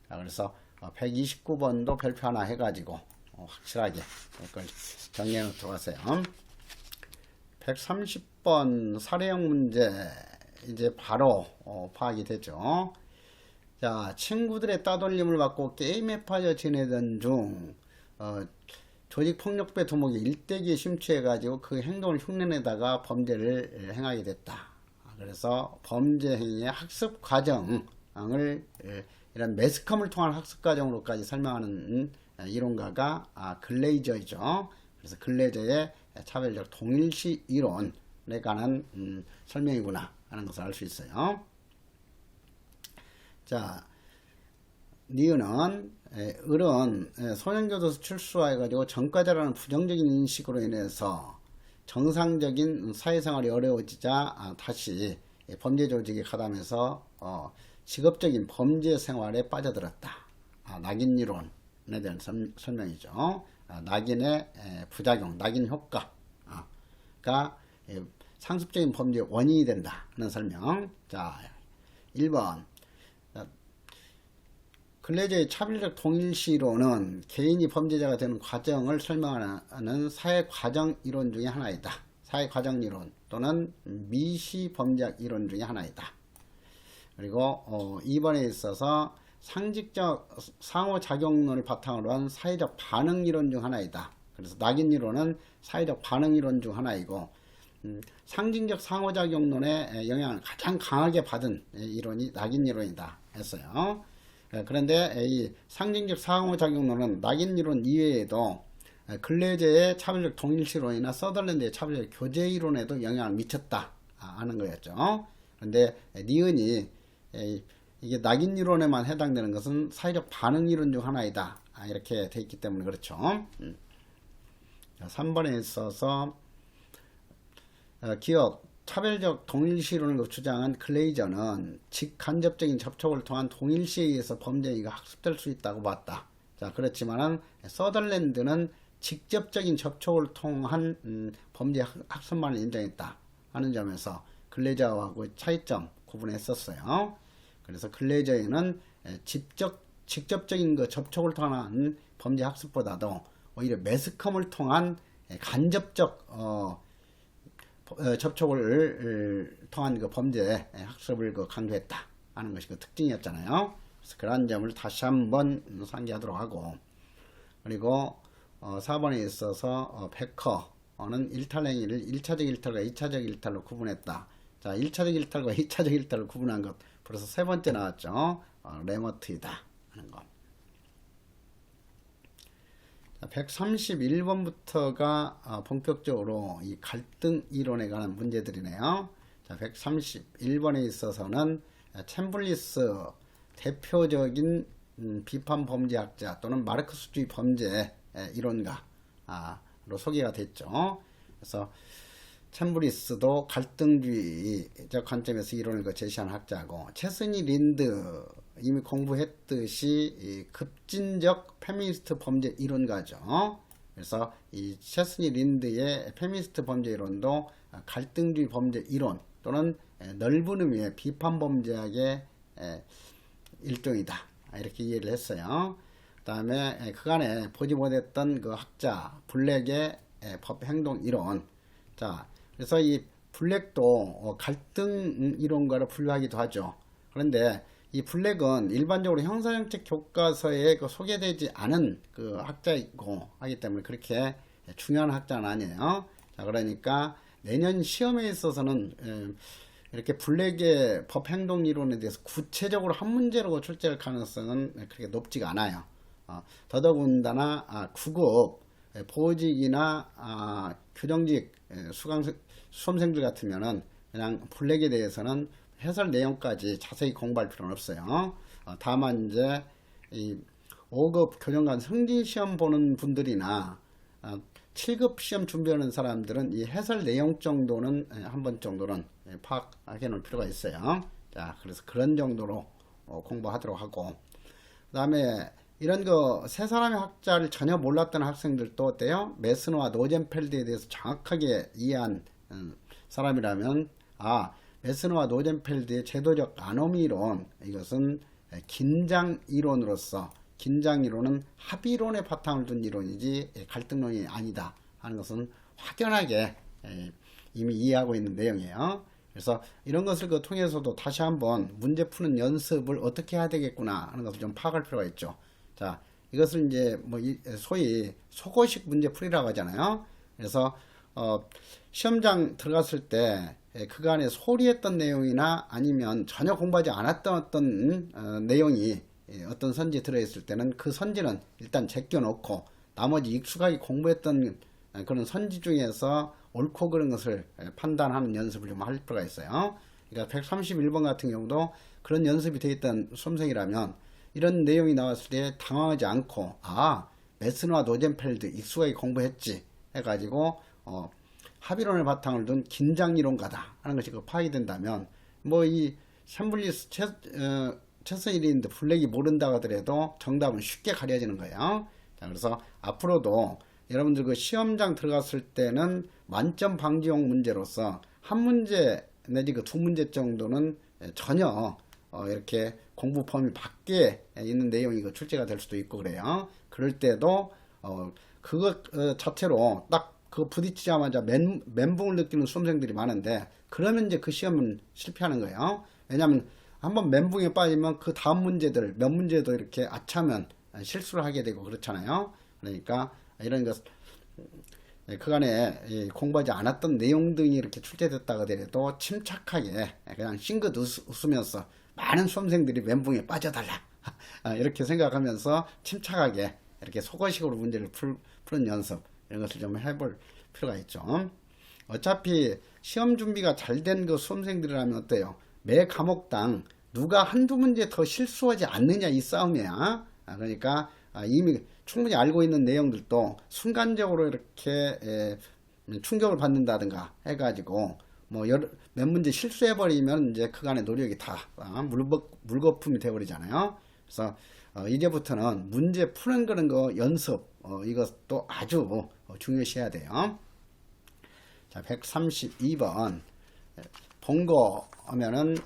자, 그래서 129번도 별표 하나 해가지고 확실하게 이걸 정리해 놓도록 하세요. 130번 사례형 문제 이제 바로 파악이 되죠. 자, 친구들의 따돌림을 받고 게임에 빠져 지내던 중 조직폭력배 두목이 일대기에 심취해가지고 그 행동을 흉내내다가 범죄를 행하게 됐다. 그래서 범죄 행위의 학습 과정을 이런 매스컴을 통한 학습 과정으로까지 설명하는 이론가가 글레이저이죠. 그래서 글레이저의 차별적 동일시 이론에 관한 설명이구나 하는 것을 알 수 있어요. 자, 니은은 을은 소년교도소 출소해가지고 전과자라는 부정적인 인식으로 인해서 정상적인 사회생활이 어려워지자 다시 범죄 조직에 가담해서 직업적인 범죄 생활에 빠져들었다. 낙인 이론에 대한 설명이죠. 낙인의 부작용, 낙인 효과가 상습적인 범죄의 원인이 된다는 설명. 자, 1번. 글레이저의 차별적 동일시론은 개인이 범죄자가 되는 과정을 설명하는 사회과정 이론 중에 하나이다. 사회과정 이론 또는 미시범죄학 이론 중에 하나이다. 그리고 2번에 있어서 상식적 상호작용론을 바탕으로 한 사회적 반응 이론 중 하나이다. 그래서 낙인 이론은 사회적 반응 이론 중 하나이고, 상징적 상호작용론의 영향을 가장 강하게 받은 이론이 낙인 이론이다 했어요. 그런데 이 상징적 상호작용론은 낙인 이론 이외에도 글레이저의 차별적 동일시론이나 서덜랜드의 차별적 교제 이론에도 영향을 미쳤다 하는 거였죠. 그런데 니은이 이게 낙인 이론에만 해당되는 것은 사회적 반응 이론 중 하나이다 이렇게 돼 있기 때문에 그렇죠. 3번에 있어서 기억 차별적 동일시론을 주장한 글레이저는 직간접적인 접촉을 통한 동일시에 의해서 범죄가 학습될 수 있다고 봤다. 자, 그렇지만은 서덜랜드는 직접적인 접촉을 통한 범죄 학습만을 인정했다 하는 점에서 글레이저하고 차이점 구분했었어요. 그래서 글레이저에는 직접적인 그 접촉을 통한 범죄 학습보다도 오히려 매스컴을 통한 간접적 접촉을 통한 그 범죄 학습을 강조했다 하는 것이 그 특징이었잖아요. 그래서 그러한 점을 다시 한번 상기하도록 하고, 그리고 4번에 있어서 백허는 일탈행위를 1차적 일탈과 2차적 일탈로 구분했다. 자, 1차적 일탈과 2차적 일탈을 구분한 것 벌써 세 번째 나왔죠. 레머트이다 하는 거. 131번부터가 본격적으로 이 갈등 이론에 관한 문제들이네요. 자, 131번에 있어서는 챔블리스 대표적인 비판 범죄학자 또는 마르크스주의 범죄 이론가로 소개가 됐죠. 그래서 챔블리스도 갈등주의적 관점에서 이론을 제시한 학자고, 체스니 린드 이미 공부했듯이 급진적 페미니스트 범죄 이론가죠. 그래서 이 체스니 린드의 페미니스트 범죄 이론도 갈등주의 범죄 이론 또는 넓은 의미의 비판 범죄학의 일종이다, 이렇게 이해를 했어요. 그 다음에 그간에 보지 못했던 그 학자 블랙의 법 행동 이론. 자, 그래서 이 블랙도 갈등 이론가로 분류하기도 하죠. 그런데 이 블랙은 일반적으로 형사정책 교과서에 소개되지 않은 그 학자이고 하기 때문에 그렇게 중요한 학자는 아니에요. 자, 그러니까 내년 시험에 있어서는 이렇게 블랙의 법 행동 이론에 대해서 구체적으로 한 문제로 출제할 가능성은 그렇게 높지가 않아요. 더더군다나 9급 보직이나 교정직 수험생들 같으면은 그냥 블랙에 대해서는 해설 내용까지 자세히 공부할 필요는 없어요. 다만 이제 이 5급 교정관 승진 시험 보는 분들이나 7급 시험 준비하는 사람들은 이 해설 내용 정도는 한 번 정도는 파악해 놓을 필요가 있어요. 자, 그래서 그런 정도로 공부하도록 하고, 그 다음에 이런 거 세 사람의 학자를 전혀 몰랐던 학생들도 어때요? 메스너와 노젠펠드에 대해서 정확하게 이해한 사람이라면, 메스너와 노젠펠드의 제도적 아노미 이론, 이것은 긴장 이론으로서, 긴장 이론은 합의론에 바탕을 둔 이론이지 갈등론이 아니다 하는 것은 확연하게 이미 이해하고 있는 내용이에요. 그래서 이런 것을 통해서도 다시 한번 문제 푸는 연습을 어떻게 해야 되겠구나 하는 것을 좀 파악할 필요가 있죠. 자, 이것을 이제 소위 속어식 문제 풀이라고 하잖아요. 그래서 시험장 들어갔을 때 그간에 소리했던 내용이나 아니면 전혀 공부하지 않았던 어떤 내용이 어떤 선지에 들어있을 때는 그 선지는 일단 제껴놓고 나머지 익숙하게 공부했던 그런 선지 중에서 옳고 그른 것을 판단하는 연습을 좀 할 필요가 있어요. 그러니까 131번 같은 경우도 그런 연습이 되어 있던 수험생이라면 이런 내용이 나왔을 때 당황하지 않고, 메스너와 노젠펠드 익숙하게 공부했지 해가지고 합의론을 바탕을 둔 긴장이론가다 하는 것이 파악이 된다면, 이 샘블리스 체스니 린드 블랙이 모른다고 하더라도 정답은 쉽게 가려지는 거예요. 자, 그래서 앞으로도 여러분들 그 시험장 들어갔을 때는 만점 방지용 문제로서 한 문제 내지 그 두 문제 정도는 전혀 이렇게 공부 범위 밖에 있는 내용이 출제가 될 수도 있고 그래요. 그럴 때도 그것 자체로 딱 그 부딪히자마자 멘붕을 느끼는 수험생들이 많은데, 그러면 이제 그 시험은 실패하는 거예요. 왜냐하면 한번 멘붕에 빠지면 그 다음 문제들 몇 문제도 이렇게 아차면 실수를 하게 되고 그렇잖아요. 그러니까 이런 것 그간에 공부하지 않았던 내용 등이 이렇게 출제됐다고 하더라도 침착하게 그냥 싱긋 웃으면서 많은 수험생들이 멘붕에 빠져달라 이렇게 생각하면서 침착하게 이렇게 속어식으로 문제를 푸는 연습, 이런 것을 좀 해볼 필요가 있죠. 어차피 시험 준비가 잘 된 그 수험생들이라면 어때요? 매 과목당 누가 한두 문제 더 실수하지 않느냐, 이 싸움이야. 그러니까 이미 충분히 알고 있는 내용들도 순간적으로 이렇게 충격을 받는다든가 해가지고 몇 문제 실수해버리면 이제 그간의 노력이 다 물거품이 돼버리잖아요. 그래서 이제부터는 문제 푸는 그런 거 연습, 이것도 아주 중요시해야 돼요. 자, 132번 본거 하면은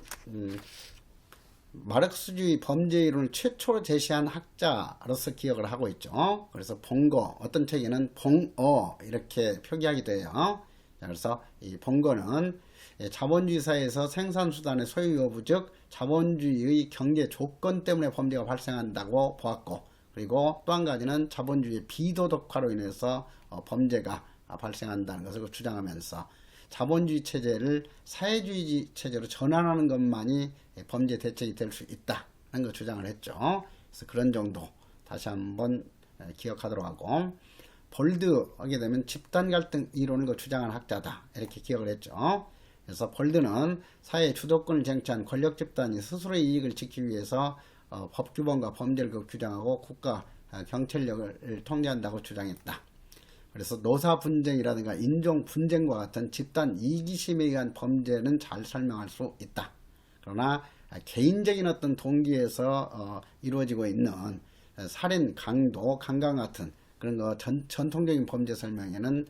마르크스주의 범죄 이론을 최초로 제시한 학자로서 기억을 하고 있죠. 그래서 본거, 어떤 책에는 봉어 이렇게 표기하기도 해요. 자, 그래서 이 본거는 자본주의 사회에서 생산수단의 소유 여부, 즉 자본주의의 경제 조건 때문에 범죄가 발생한다고 보았고, 그리고 또 한 가지는 자본주의의 비도덕화로 인해서 범죄가 발생한다는 것을 주장하면서 자본주의 체제를 사회주의 체제로 전환하는 것만이 범죄 대책이 될 수 있다는 걸 주장을 했죠. 그래서 그런 정도 다시 한번 기억하도록 하고, 볼드 하게 되면 집단 갈등 이론을 주장하는 학자다 이렇게 기억을 했죠. 그래서 볼드는 사회의 주도권을 쟁취한 권력 집단이 스스로의 이익을 지키기 위해서 법규범과 범죄를 규정하고 국가 경찰력을 통제한다고 주장했다. 그래서 노사 분쟁이라든가 인종 분쟁과 같은 집단 이기심에 의한 범죄는 잘 설명할 수 있다. 그러나 개인적인 어떤 동기에서 이루어지고 있는 살인, 강도, 강간 같은 그런 거 전통적인 범죄 설명에는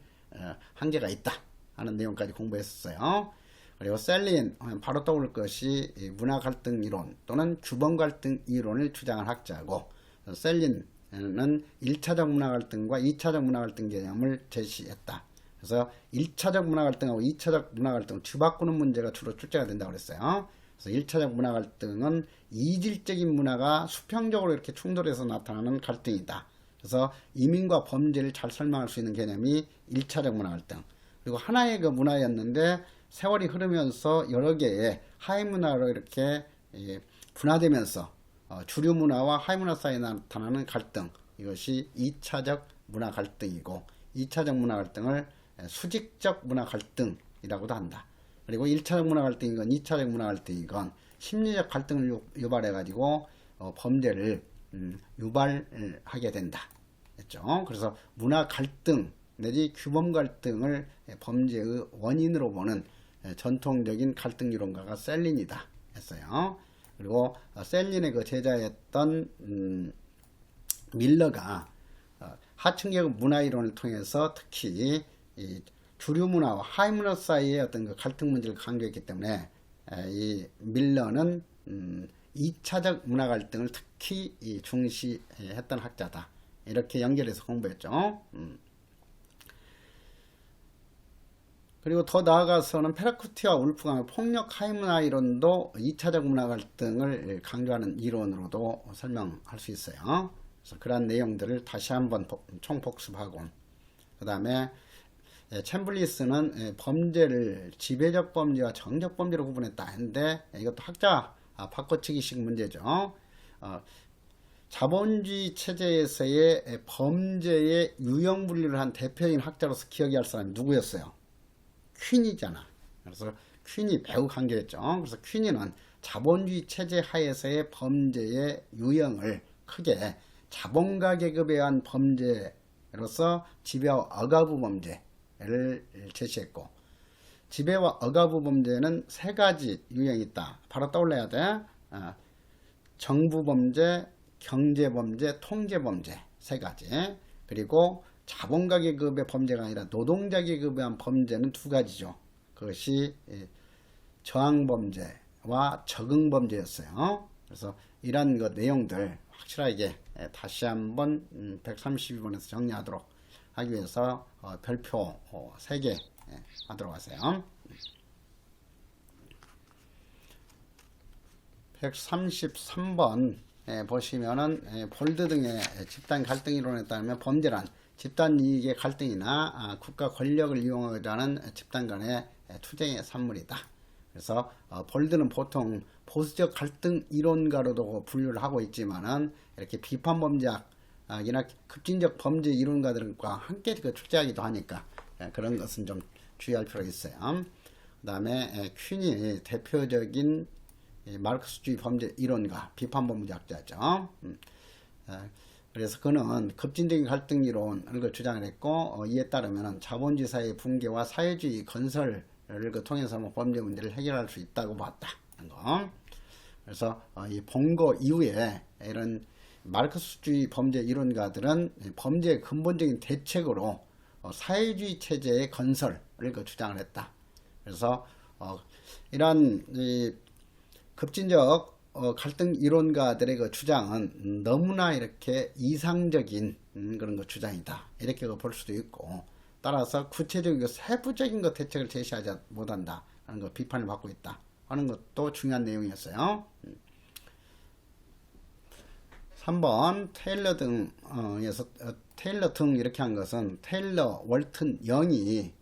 한계가 있다 하는 내용까지 공부했었어요. 그리고 셀린 바로 떠오를 것이 문화 갈등 이론 또는 규범 갈등 이론을 주장한 학자고, 셀린은 1차적 문화 갈등과 2차적 문화 갈등 개념을 제시했다. 그래서 1차적 문화 갈등하고 2차적 문화 갈등을 뒤바꾸는 문제가 주로 출제가 된다고 그랬어요. 그래서 1차적 문화 갈등은 이질적인 문화가 수평적으로 이렇게 충돌해서 나타나는 갈등이다. 그래서 이민과 범죄를 잘 설명할 수 있는 개념이 1차적 문화 갈등. 그리고 하나의 그 문화였는데 세월이 흐르면서 여러 개의 하위 문화로 이렇게 분화되면서 주류 문화와 하위 문화 사이에 나타나는 갈등, 이것이 2차적 문화 갈등이고, 2차적 문화 갈등을 수직적 문화 갈등이라고도 한다. 그리고 1차적 문화 갈등이건 2차적 문화 갈등이건 심리적 갈등을 유발해 가지고 범죄를 유발하게 된다 했죠. 그래서 문화 갈등 내지 규범 갈등을 범죄의 원인으로 보는 전통적인 갈등 이론가가 셀린이다 했어요. 그리고 셀린의 그 제자였던 밀러가 하층계급 문화 이론을 통해서 특히 이 주류 문화와 하위 문화 사이의 어떤 그 갈등 문제를 강조했기 때문에 이 밀러는 2차적 문화 갈등을 특히 중시했던 학자다. 이렇게 연결해서 공부했죠. 그리고 더 나아가서는 페라쿠티와 울프강의 폭력 하위 문화 이론도 2차적 문화 갈등을 강조하는 이론으로도 설명할 수 있어요. 그래서 그러한 내용들을 다시 한번 총복습하고, 그 다음에 챔블리스는 범죄를 지배적 범죄와 정적 범죄로 구분했다 했는데, 이것도 학자 바꿔치기식 문제죠. 자본주의 체제에서의 범죄의 유형 분류를 한 대표적인 학자로서 기억이 할 사람이 누구였어요? 퀸이잖아. 그래서 퀸이 매우 강조했죠. 그래서 퀸이는 자본주의 체제 하에서의 범죄의 유형을 크게 자본가 계급에 의한 범죄로서 지배와 억압부 범죄를 제시했고, 지배와 억압부 범죄는 세 가지 유형이 있다. 바로 떠올려야 돼. 정부 범죄, 경제 범죄, 통제 범죄 세 가지. 그리고 자본가 계급의 범죄가 아니라 노동자 계급에 의한 범죄는 두 가지죠. 그것이 저항 범죄와 적응 범죄였어요. 그래서 이런 그 내용들 확실하게 다시 한번 132번에서 정리하도록 하기 위해서 별표 3개 하도록 하세요. 133번 보시면은 볼드 등의 집단 갈등 이론에 따르면 범죄란 집단 이익의 갈등이나 국가 권력을 이용하고자 하는 집단 간의 투쟁의 산물이다. 그래서 볼드는 보통 보수적 갈등 이론가로도 분류를 하고 있지만은 이렇게 비판 범죄학이나 급진적 범죄 이론가들과 함께 출제하기도 하니까 그런 것은 좀 주의할 필요가 있어요. 그 다음에 퀸이 대표적인 마르크스주의 범죄 이론가, 비판 범죄학자죠. 그래서 그는 급진적인 갈등 이론을 주장을 했고, 이에 따르면 자본주의 사회의 붕괴와 사회주의 건설을 통해서 범죄 문제를 해결할 수 있다고 봤다는 거. 그래서 이 봉고 이후에 이런 마르크스주의 범죄 이론가들은 범죄의 근본적인 대책으로 사회주의 체제의 건설을 주장을 했다. 그래서 이러한 급진적 갈등 이론가들의 그 주장은 너무나 이렇게 이상적인 그런 거 주장이다. 이렇게 볼 수도 있고, 따라서 구체적이고 세부적인 거 대책을 제시하지 못한다 하는 거 비판을 받고 있다 하는 것도 중요한 내용이었어요. 3번 테일러 등에서 테일러 등 이렇게 한 것은 테일러 월튼 영이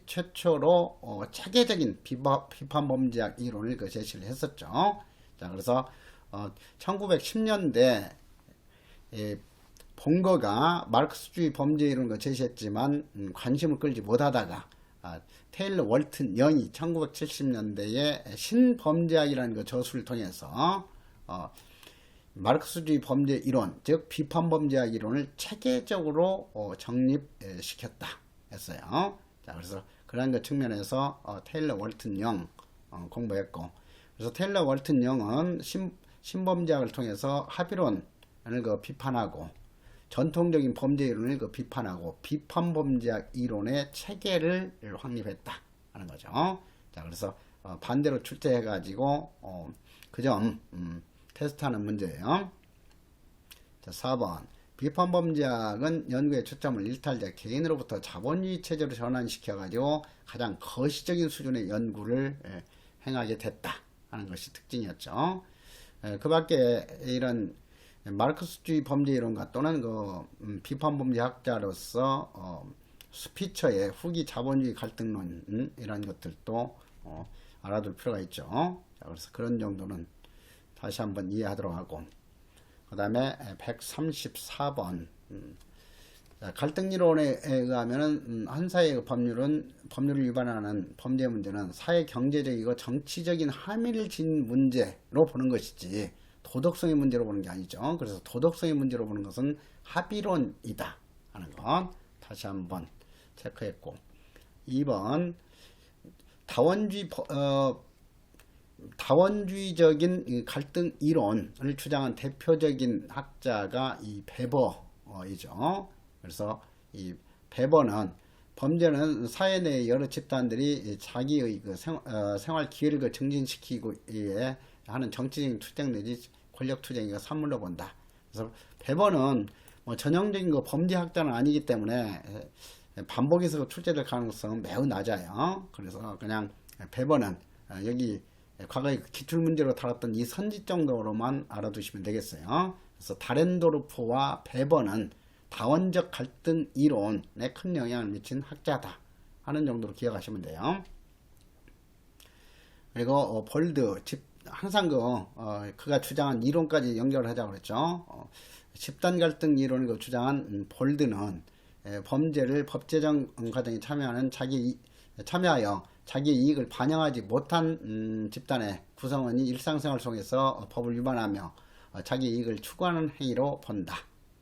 최초로 체계적인 비판 범죄학 이론을 제시를 했었죠. 자, 그래서 1910년대 본거가 마르크스주의 범죄 이론을 제시했지만 관심을 끌지 못하다가 테일러 월튼 영이 1970년대에 신범죄학이라는 그 저술을 통해서 마르크스주의 범죄 이론, 즉 비판 범죄학 이론을 체계적으로 정립시켰다 했어요. 자, 그래서 그런 그 측면에서 테일러 월튼 영 공부했고, 그래서 테일러 월튼 영은 신범죄학을 통해서 합의론을 그 비판하고 전통적인 범죄 이론을 그 비판하고 비판 범죄학 이론의 체계를 확립했다 하는 거죠. 자, 그래서 반대로 출제해가지고 그 점 테스트하는 문제예요. 자, 4번 비판 범죄학은 연구의 초점을 일탈자 개인으로부터 자본주의 체제로 전환시켜가지고 가장 거시적인 수준의 연구를 행하게 됐다 하는 것이 특징이었죠. 그 밖에 이런 마르크스주의 범죄 이론가 또는 그 비판 범죄학자로서 스피처의 후기 자본주의 갈등론 이런 것들도 알아둘 필요가 있죠. 자, 그래서 그런 정도는 다시 한번 이해하도록 하고, 그 다음에 134번 갈등이론에 의하면은 한 사회의 법률을 위반하는 범죄 문제는 사회 경제적이고 정치적인 함의를 진 문제로 보는 것이지 도덕성의 문제로 보는 게 아니죠. 그래서 도덕성의 문제로 보는 것은 합의론이다 하는 것 다시 한번 체크했고, 2번 다원주의적인 갈등 이론을 주장한 대표적인 학자가 이 베버이죠. 그래서 이 베버는 범죄는 사회 내의 여러 집단들이 자기의 그 생활 기회를 그 증진시키기 위해 하는 정치적인 투쟁 내지 권력 투쟁이 산물로 본다. 그래서 베버는 뭐 전형적인 그 범죄학자는 아니기 때문에 반복해서 출제될 가능성은 매우 낮아요. 그래서 그냥 베버는 여기 과거에 기출문제로 다뤘던 이 선지 정도로만 알아두시면 되겠어요. 그래서 다렌도르프와 베버는 다원적 갈등 이론에 큰 영향을 미친 학자다 하는 정도로 기억하시면 돼요. 그리고 볼드 항상 그가 주장한 이론까지 연결을 하자고 그랬죠. 집단 갈등 이론을 주장한 볼드는 범죄를 법제정 과정에 참여하여 자기의 이익을 반영하지 못한 집단의 구성원이 일상생활 속에서 법을 위반하며 자기 이익을 추구하는 행위로 본다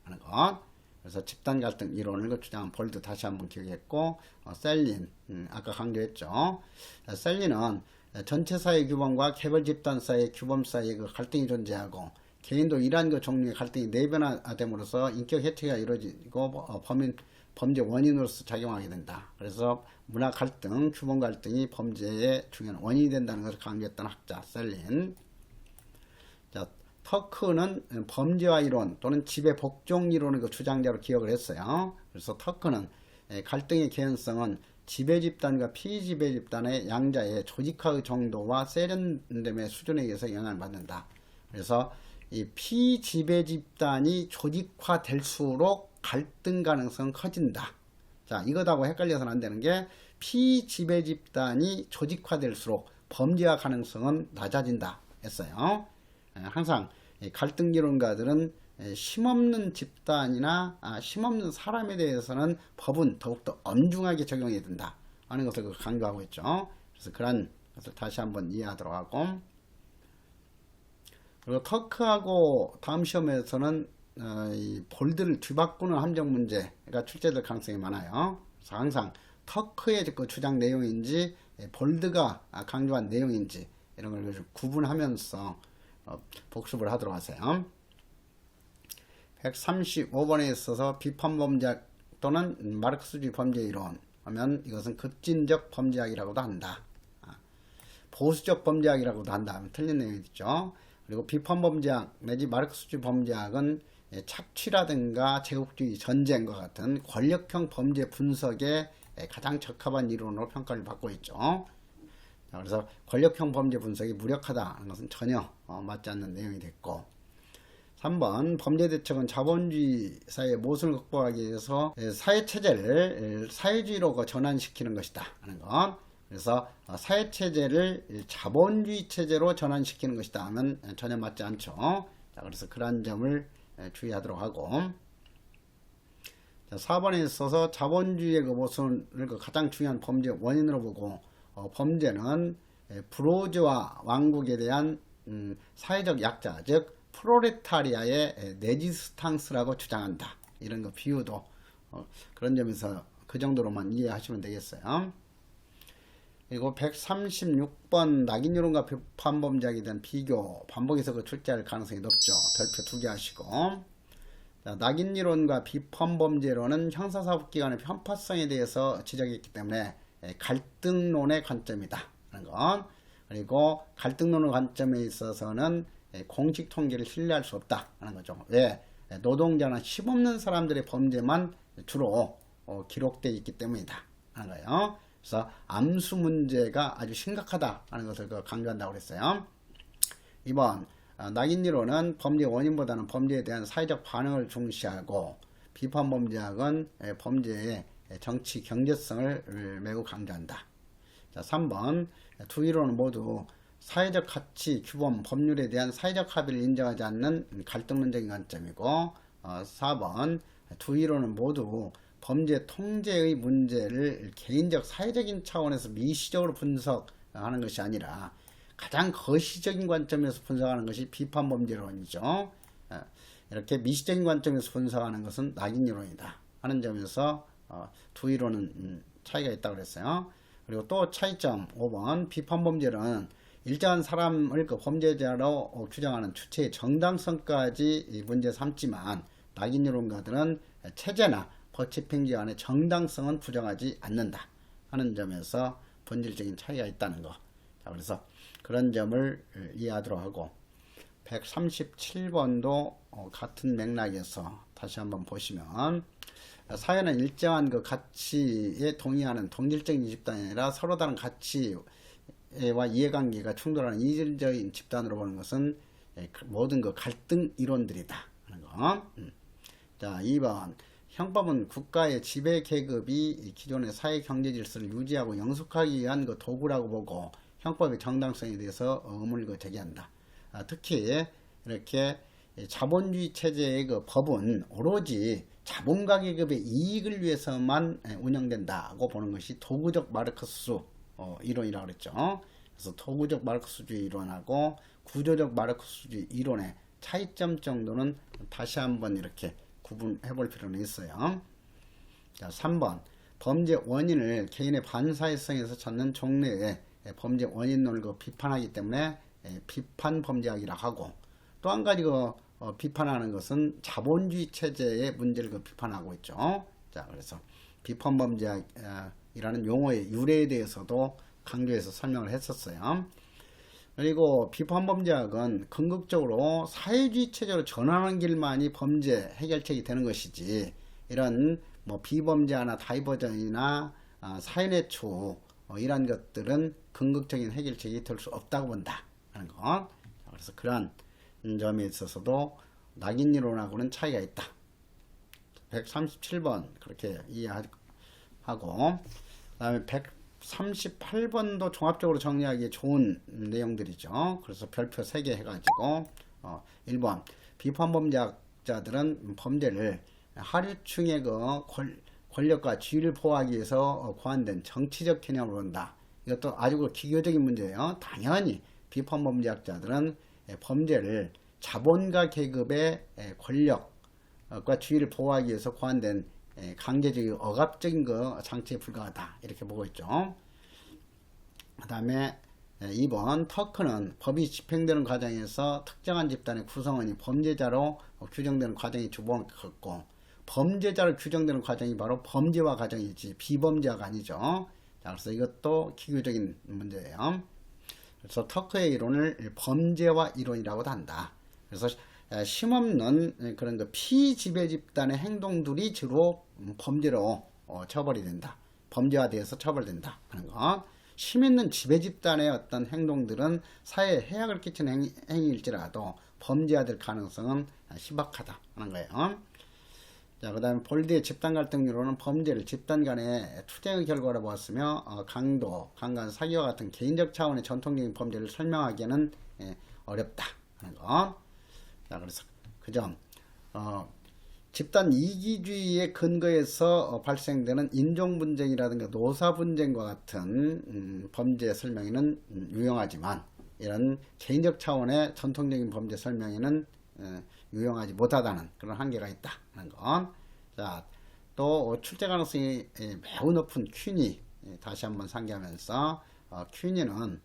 하는 것. 그래서 집단 갈등 이론을 주장한 볼드 다시 한번 기억했고, 셀린 아까 강조했죠. 셀린은 전체 사회 규범과 개별 집단 사이의 규범 사이에 그 갈등이 존재하고 개인도 이러한 그 종류의 갈등이 내변화됨으로써 인격 해체가 이루어지고 범죄 원인으로서 작용하게 된다. 그래서 문화 갈등, 규범 갈등이 범죄의 중요한 원인이 된다는 것을 강조했던 학자 셀린. 자, 터크는 범죄화 이론 또는 지배 복종 이론의 그 주장자로 기억을 했어요. 그래서 터크는 갈등의 개연성은 지배 집단과 피지배 집단의 양자의 조직화의 정도와 세련됨의 수준에 의해서 영향을 받는다. 그래서 이 피지배 집단이 조직화될수록 갈등 가능성은 커진다. 자, 이것하고 헷갈려서는 안 되는 게 피지배 집단이 조직화될수록 범죄화 가능성은 낮아진다 했어요. 항상 갈등 이론가들은 힘없는 집단이나 힘없는 사람에 대해서는 법은 더욱더 엄중하게 적용해야 된다 하는 것을 강조하고 있죠. 그래서 그런 것을 다시 한번 이해하도록 하고, 그리고 터크하고 다음 시험에서는 이 볼드를 뒤바꾸는 함정 문제가 출제될 가능성이 많아요. 그래서 항상 터크의 그 주장 내용인지 볼드가 강조한 내용인지 이런 걸 좀 구분하면서 복습을 하도록 하세요. 135번에 있어서 비판범죄학 또는 마르크스주의 범죄 이론 하면 이것은 급진적 범죄학이라고도 한다. 보수적 범죄학이라고도 한다 하면 틀린 내용이 있죠. 그리고 비판범죄학 내지 마르크스주의 범죄학은 착취라든가 제국주의 전쟁과 같은 권력형 범죄 분석에 가장 적합한 이론으로 평가를 받고 있죠. 그래서 권력형 범죄 분석이 무력하다는 것은 전혀 맞지 않는 내용이 됐고, 3번 범죄대책은 자본주의 사회의 모순을 극복하기 위해서 사회체제를 사회주의로 전환시키는 것이다 하는 것. 그래서 사회체제를 자본주의 체제로 전환시키는 것이다 하면 전혀 맞지 않죠. 자, 그래서 그러한 점을 주의하도록 하고, 자, 4번에 있어서 자본주의의 그 모순을 가장 중요한 범죄 원인으로 보고, 범죄는 부르주아 왕국에 대한 사회적 약자, 즉 프로레타리아의 레지스탕스라고 주장한다. 이런 거 비유도 그런 점에서 그 정도로만 이해하시면 되겠어요. 그리고 136번 낙인 여론과 비판범죄에 대한 비교, 반복해서 그 출제할 가능성이 높죠. 별표 2개 하시고, 자, 낙인 이론과 비판범죄론은 형사사법기관의 편파성에 대해서 지적했기 때문에 갈등론의 관점이다 하는 것. 그리고 갈등론의 관점에 있어서는 공식 통계를 신뢰할 수 없다 하는 거죠. 왜? 노동자나 힘없는 사람들의 범죄만 주로 기록되어 있기 때문이다 하는 거예요. 그래서 암수 문제가 아주 심각하다 하는 것을 강조한다고 그랬어요. 2번 낙인이론은 범죄 원인보다는 범죄에 대한 사회적 반응을 중시하고, 비판범죄학은 범죄의 정치 경제성을 매우 강조한다. 자, 3번 두 이론은 모두 사회적 가치, 규범, 법률에 대한 사회적 합의를 인정하지 않는 갈등론적인 관점이고, 4번 두 이론은 모두 범죄 통제의 문제를 개인적 사회적인 차원에서 미시적으로 분석하는 것이 아니라 가장 거시적인 관점에서 분석하는 것이 비판범죄론이죠. 이렇게 미시적인 관점에서 분석하는 것은 낙인이론이다 하는 점에서 두 이론은 차이가 있다고 그랬어요. 그리고 또 차이점 5번 비판범죄는 일정한 사람을 그 범죄자로 규정하는 주체의 정당성까지 문제 삼지만, 낙인이론가들은 체제나 법집행기관의 정당성은 부정하지 않는다 하는 점에서 본질적인 차이가 있다는 거. 자, 그래서 그런 점을 이해하도록 하고, 137번도 같은 맥락에서 다시 한번 보시면, 사회는 일정한 그 가치에 동의하는 동질적인 집단이 아니라 서로 다른 가치와 이해관계가 충돌하는 이질적인 집단으로 보는 것은 모든 그 갈등 이론들이다 하는 거. 자, 2번 형법은 국가의 지배 계급이 기존의 사회 경제 질서를 유지하고 영속하기 위한 그 도구라고 보고, 형법의 정당성에 대해서 의문을 제기한다. 특히 이렇게 자본주의 체제의 그 법은 오로지 자본가 계급의 이익을 위해서만 운영된다고 보는 것이 도구적 마르크스 이론이라고 그랬죠. 그래서 도구적 마르크스주의 이론하고 구조적 마르크스주의 이론의 차이점 정도는 다시 한번 이렇게 구분해 볼 필요는 있어요. 자, 3번 범죄 원인을 개인의 반사회성에서 찾는 종래의 범죄 원인론을 비판하기 때문에 비판범죄학이라 하고, 또 한 가지 비판하는 것은 자본주의 체제의 문제를 비판하고 있죠. 자, 그래서 비판범죄학이라는 용어의 유래에 대해서도 강조해서 설명을 했었어요. 그리고 비판범죄학은 궁극적으로 사회주의 체제로 전환하는 길만이 범죄 해결책이 되는 것이지, 이런 비범죄나 다이버전이나 사회내추 이런 것들은 궁극적인 해결책이 될 수 없다고 본다 하는 것. 그래서 그러한 점에 있어서도 낙인이론하고는 차이가 있다. 137번 그렇게 이해하고, 그 다음에 138번도 종합적으로 정리하기 좋은 내용들이죠. 그래서 별표 3개 해가지고 1번 비판범죄학자들은 범죄를 하류층의 권력과 지위를 보호하기 위해서 고안된 정치적 개념으로 본다. 이것도 아주 기교적인 문제예요. 당연히 비판범죄학자들은 범죄를 자본가 계급의 권력과 지위를 보호하기 위해서 고안된 강제적이고 억압적인 장치에 불과하다 이렇게 보고 있죠. 그 다음에 2번 터크는 법이 집행되는 과정에서 특정한 집단의 구성원이 범죄자로 규정되는 과정이 주범을 갖고, 범죄자로 규정되는 과정이 바로 범죄화 과정이지 비범죄화가 아니죠. 자, 그래서 이것도 기교적인 문제예요. 그래서 터크의 이론을 범죄화 이론이라고도 한다. 그래서 힘없는 그런 피지배 집단의 행동들이 주로 범죄로 처벌이 된다. 범죄화되어서 처벌된다 하는 거. 힘 있는 지배 집단의 어떤 행동들은 사회에 해악을 끼치는 행위일지라도 범죄화될 가능성은 희박하다 하는 거예요. 자, 그 다음에 볼드의 집단 갈등으로는 범죄를 집단 간의 투쟁의 결과로 보았으며 강도, 강간, 사기와 같은 개인적 차원의 전통적인 범죄를 설명하기에는 어렵다 하는 거. 자, 그래서 그 점 집단 이기주의의 근거에서 발생되는 인종분쟁이라든가 노사분쟁과 같은 범죄 설명에는 유용하지만 이런 개인적 차원의 전통적인 범죄 설명에는 유용하지 못하다는 그런 한계가 있다 하는 것. 자, 또 출제 가능성이 매우 높은 퀸이 다시 한번 상기하면서 퀸이는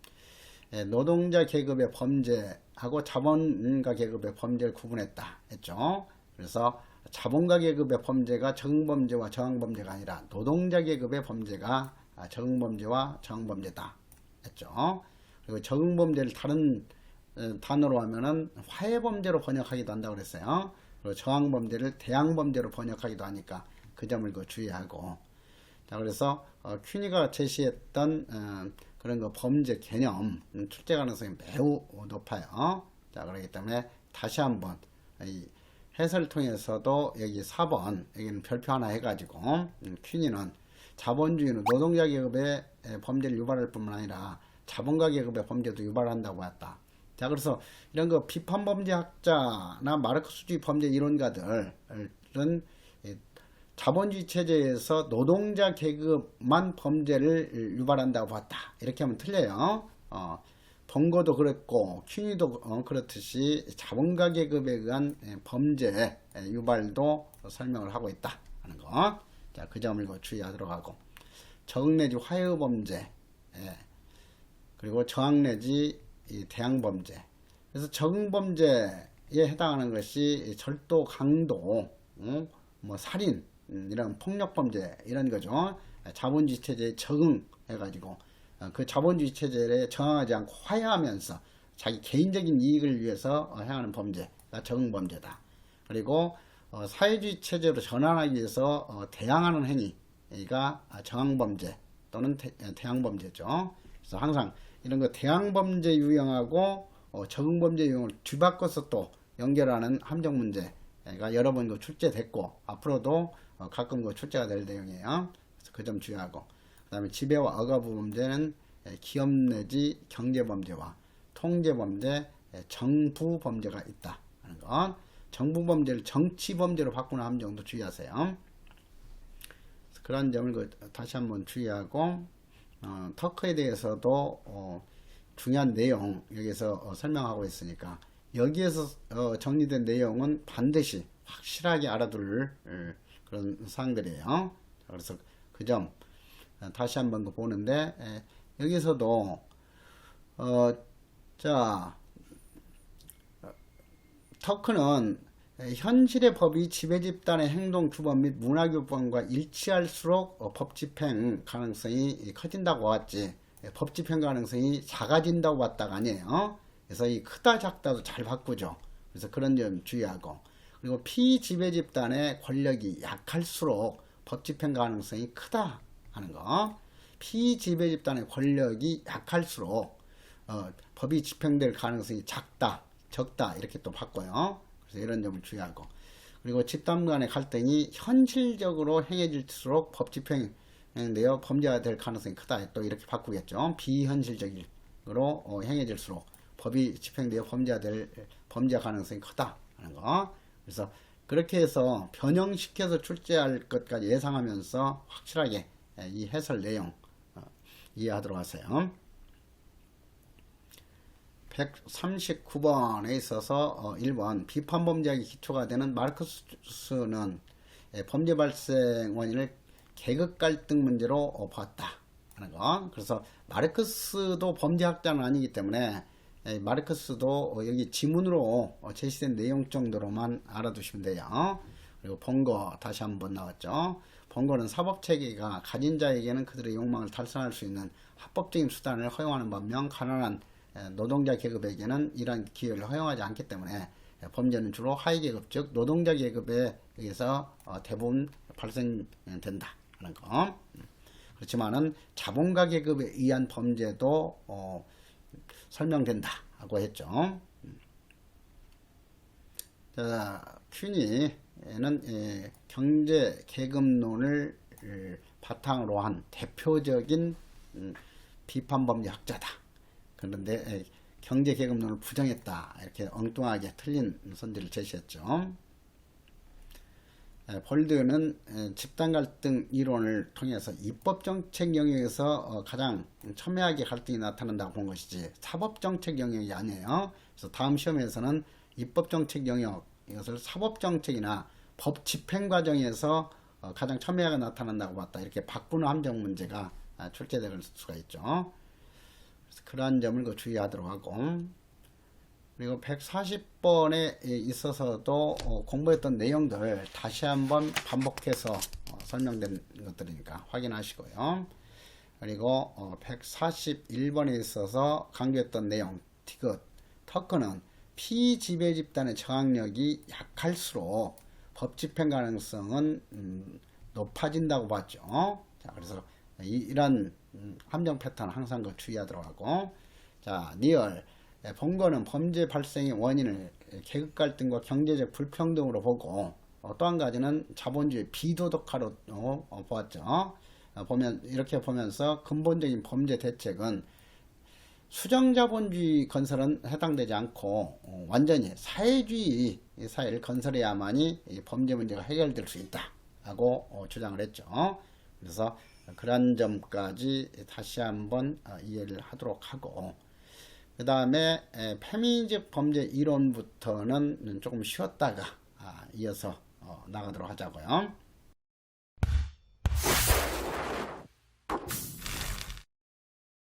노동자 계급의 범죄하고 자본가 계급의 범죄를 구분했다 했죠. 그래서 자본가 계급의 범죄가 적응범죄와 저항범죄가 아니라 노동자 계급의 범죄가 적응범죄와 저항범죄다 했죠. 그리고 적응범죄를 다른 단어로 하면은 화해범죄로 번역하기도 한다고 그랬어요. 그리고 저항범죄를 대항범죄로 번역하기도 하니까 그 점을 주의하고. 자, 그래서 퀸이가 제시했던 그런 거 범죄 개념 출제 가능성이 매우 높아요. 자, 그렇기 때문에 다시 한번 이 해설을 통해서도 여기 4번 여기는 별표 하나 해가지고 퀸이는 자본주의는 노동자 계급의 범죄를 유발할 뿐만 아니라 자본가 계급의 범죄도 유발한다고 했다. 자, 그래서 이런 거 비판범죄학자나 마르크스주의 범죄 이론가들은 자본주의 체제에서 노동자 계급만 범죄를 유발한다고 봤다. 이렇게 하면 틀려요. 벙거도 그랬고 퀸이도 그렇듯이 자본가 계급에 의한 범죄 유발도 설명을 하고 있다 하는 거. 자, 그 점을 주의하도록 하고, 적응 내지 화해 범죄, 그리고 저항 내지 대항 범죄. 그래서 적응 범죄에 해당하는 것이 절도, 강도, 뭐 살인, 이런 폭력 범죄 이런 거죠. 자본주의 체제에 적응해가지고 그 자본주의 체제에 저항하지 않고 화해하면서 자기 개인적인 이익을 위해서 행하는 범죄가 적응 범죄다. 그리고 사회주의 체제로 전환하기 위해서 대항하는 행위가 저항 범죄 또는 대항 범죄죠. 그래서 항상 이런 거 대항 범죄 유형하고 적응 범죄 유형을 뒤바꿔서 또 연결하는 함정 문제가 여러 번 출제됐고 앞으로도 가끔 출제가 될 내용이에요. 그래서 그 점 주의하고, 그 다음에 지배와 억압 범죄는 기업 내지 경제 범죄와 통제 범죄, 정부 범죄가 있다 하는 것. 정부 범죄를 정치 범죄로 바꾸는 함정도 주의하세요. 그런 점을 다시 한번 주의하고, 터크에 대해서도 중요한 내용 여기서 설명하고 있으니까 여기에서 정리된 내용은 반드시 확실하게 알아둘 그런 사항들이에요. 그래서 그 점 다시 한번 보는데, 여기서도 터크는 현실의 법이 지배집단의 행동 규범 및 문화규범과 일치할수록 법 집행 가능성이 커진다고 봤지, 법 집행 가능성이 작아진다고 봤다가 아니에요. 그래서 이 크다 작다도 잘 바꾸죠. 그래서 그런 점 주의하고, 그리고 피지배집단의 권력이 약할수록 법 집행 가능성이 크다 하는 거. 피지배집단의 권력이 약할수록 법이 집행될 가능성이 작다, 적다 이렇게 또 바꿔요. 그래서 이런 점을 주의하고, 그리고 집단 간의 갈등이 현실적으로 행해질수록 법 집행되어 범죄가 될 가능성이 크다 또 이렇게 바꾸겠죠. 비현실적으로 행해질수록 법이 집행되어 범죄 가능성이 크다 하는 거. 그래서 그렇게 해서 변형시켜서 출제할 것까지 예상하면서 확실하게 이 해설 내용 이해하도록 하세요. 139번에 있어서 1번 비판범죄학이 기초가 되는 마르크스는 범죄 발생 원인을 계급 갈등 문제로 봤다 하는 거. 그래서 마르크스도 범죄학자는 아니기 때문에 마르크스도 여기 지문으로 제시된 내용 정도로만 알아두시면 돼요. 그리고 벙거 다시 한번 나왔죠. 벙거는 사법체계가 가진 자에게는 그들의 욕망을 달성할 수 있는 합법적인 수단을 허용하는 반면 가난한 노동자 계급에게는 이러한 기회를 허용하지 않기 때문에 범죄는 주로 하위계급 즉 노동자 계급에 의해서 대부분 발생된다 하는 거. 그렇지만은 자본가 계급에 의한 범죄도 설명된다 하고 했죠. 자, 퀸이는 경제 계급론을 바탕으로 한 대표적인 비판범죄학자다. 그런데 경제 계급론을 부정했다. 이렇게 엉뚱하게 틀린 선지를 제시했죠. 폴드는 집단 갈등 이론을 통해서 입법 정책 영역에서 가장 첨예하게 갈등이 나타난다고 본 것이지 사법 정책 영역이 아니에요. 그래서 다음 시험에서는 입법 정책 영역 이것을 사법 정책이나 법 집행 과정에서 가장 첨예하게 나타난다고 봤다. 이렇게 바꾸는 함정 문제가 출제될 수가 있죠. 그래서 그러한 점을 주의하도록 하고, 그리고 140번에 있어서도 공부했던 내용들 다시 한번 반복해서 설명된 것들이니까 확인하시고요. 그리고 141번에 있어서 강조했던 내용, 티귿, 터크는 피지배 집단의 저항력이 약할수록 법 집행 가능성은 높아진다고 봤죠. 자, 그래서 이런 함정 패턴 항상 주의하도록 하고, 자, 니얼 본거는 범죄 발생의 원인을 계급 갈등과 경제적 불평등으로 보고, 또 한 가지는 자본주의 비도덕화로 보았죠. 보면 이렇게 보면서 근본적인 범죄 대책은 수정자본주의 건설은 해당되지 않고 완전히 사회주의 사회를 건설해야만이 범죄 문제가 해결될 수 있다 하고 주장을 했죠. 그래서 그런 점까지 다시 한번 이해를 하도록 하고, 그 다음에 페미니즘 범죄 이론부터는 조금 쉬었다가 이어서 나가도록 하자고요.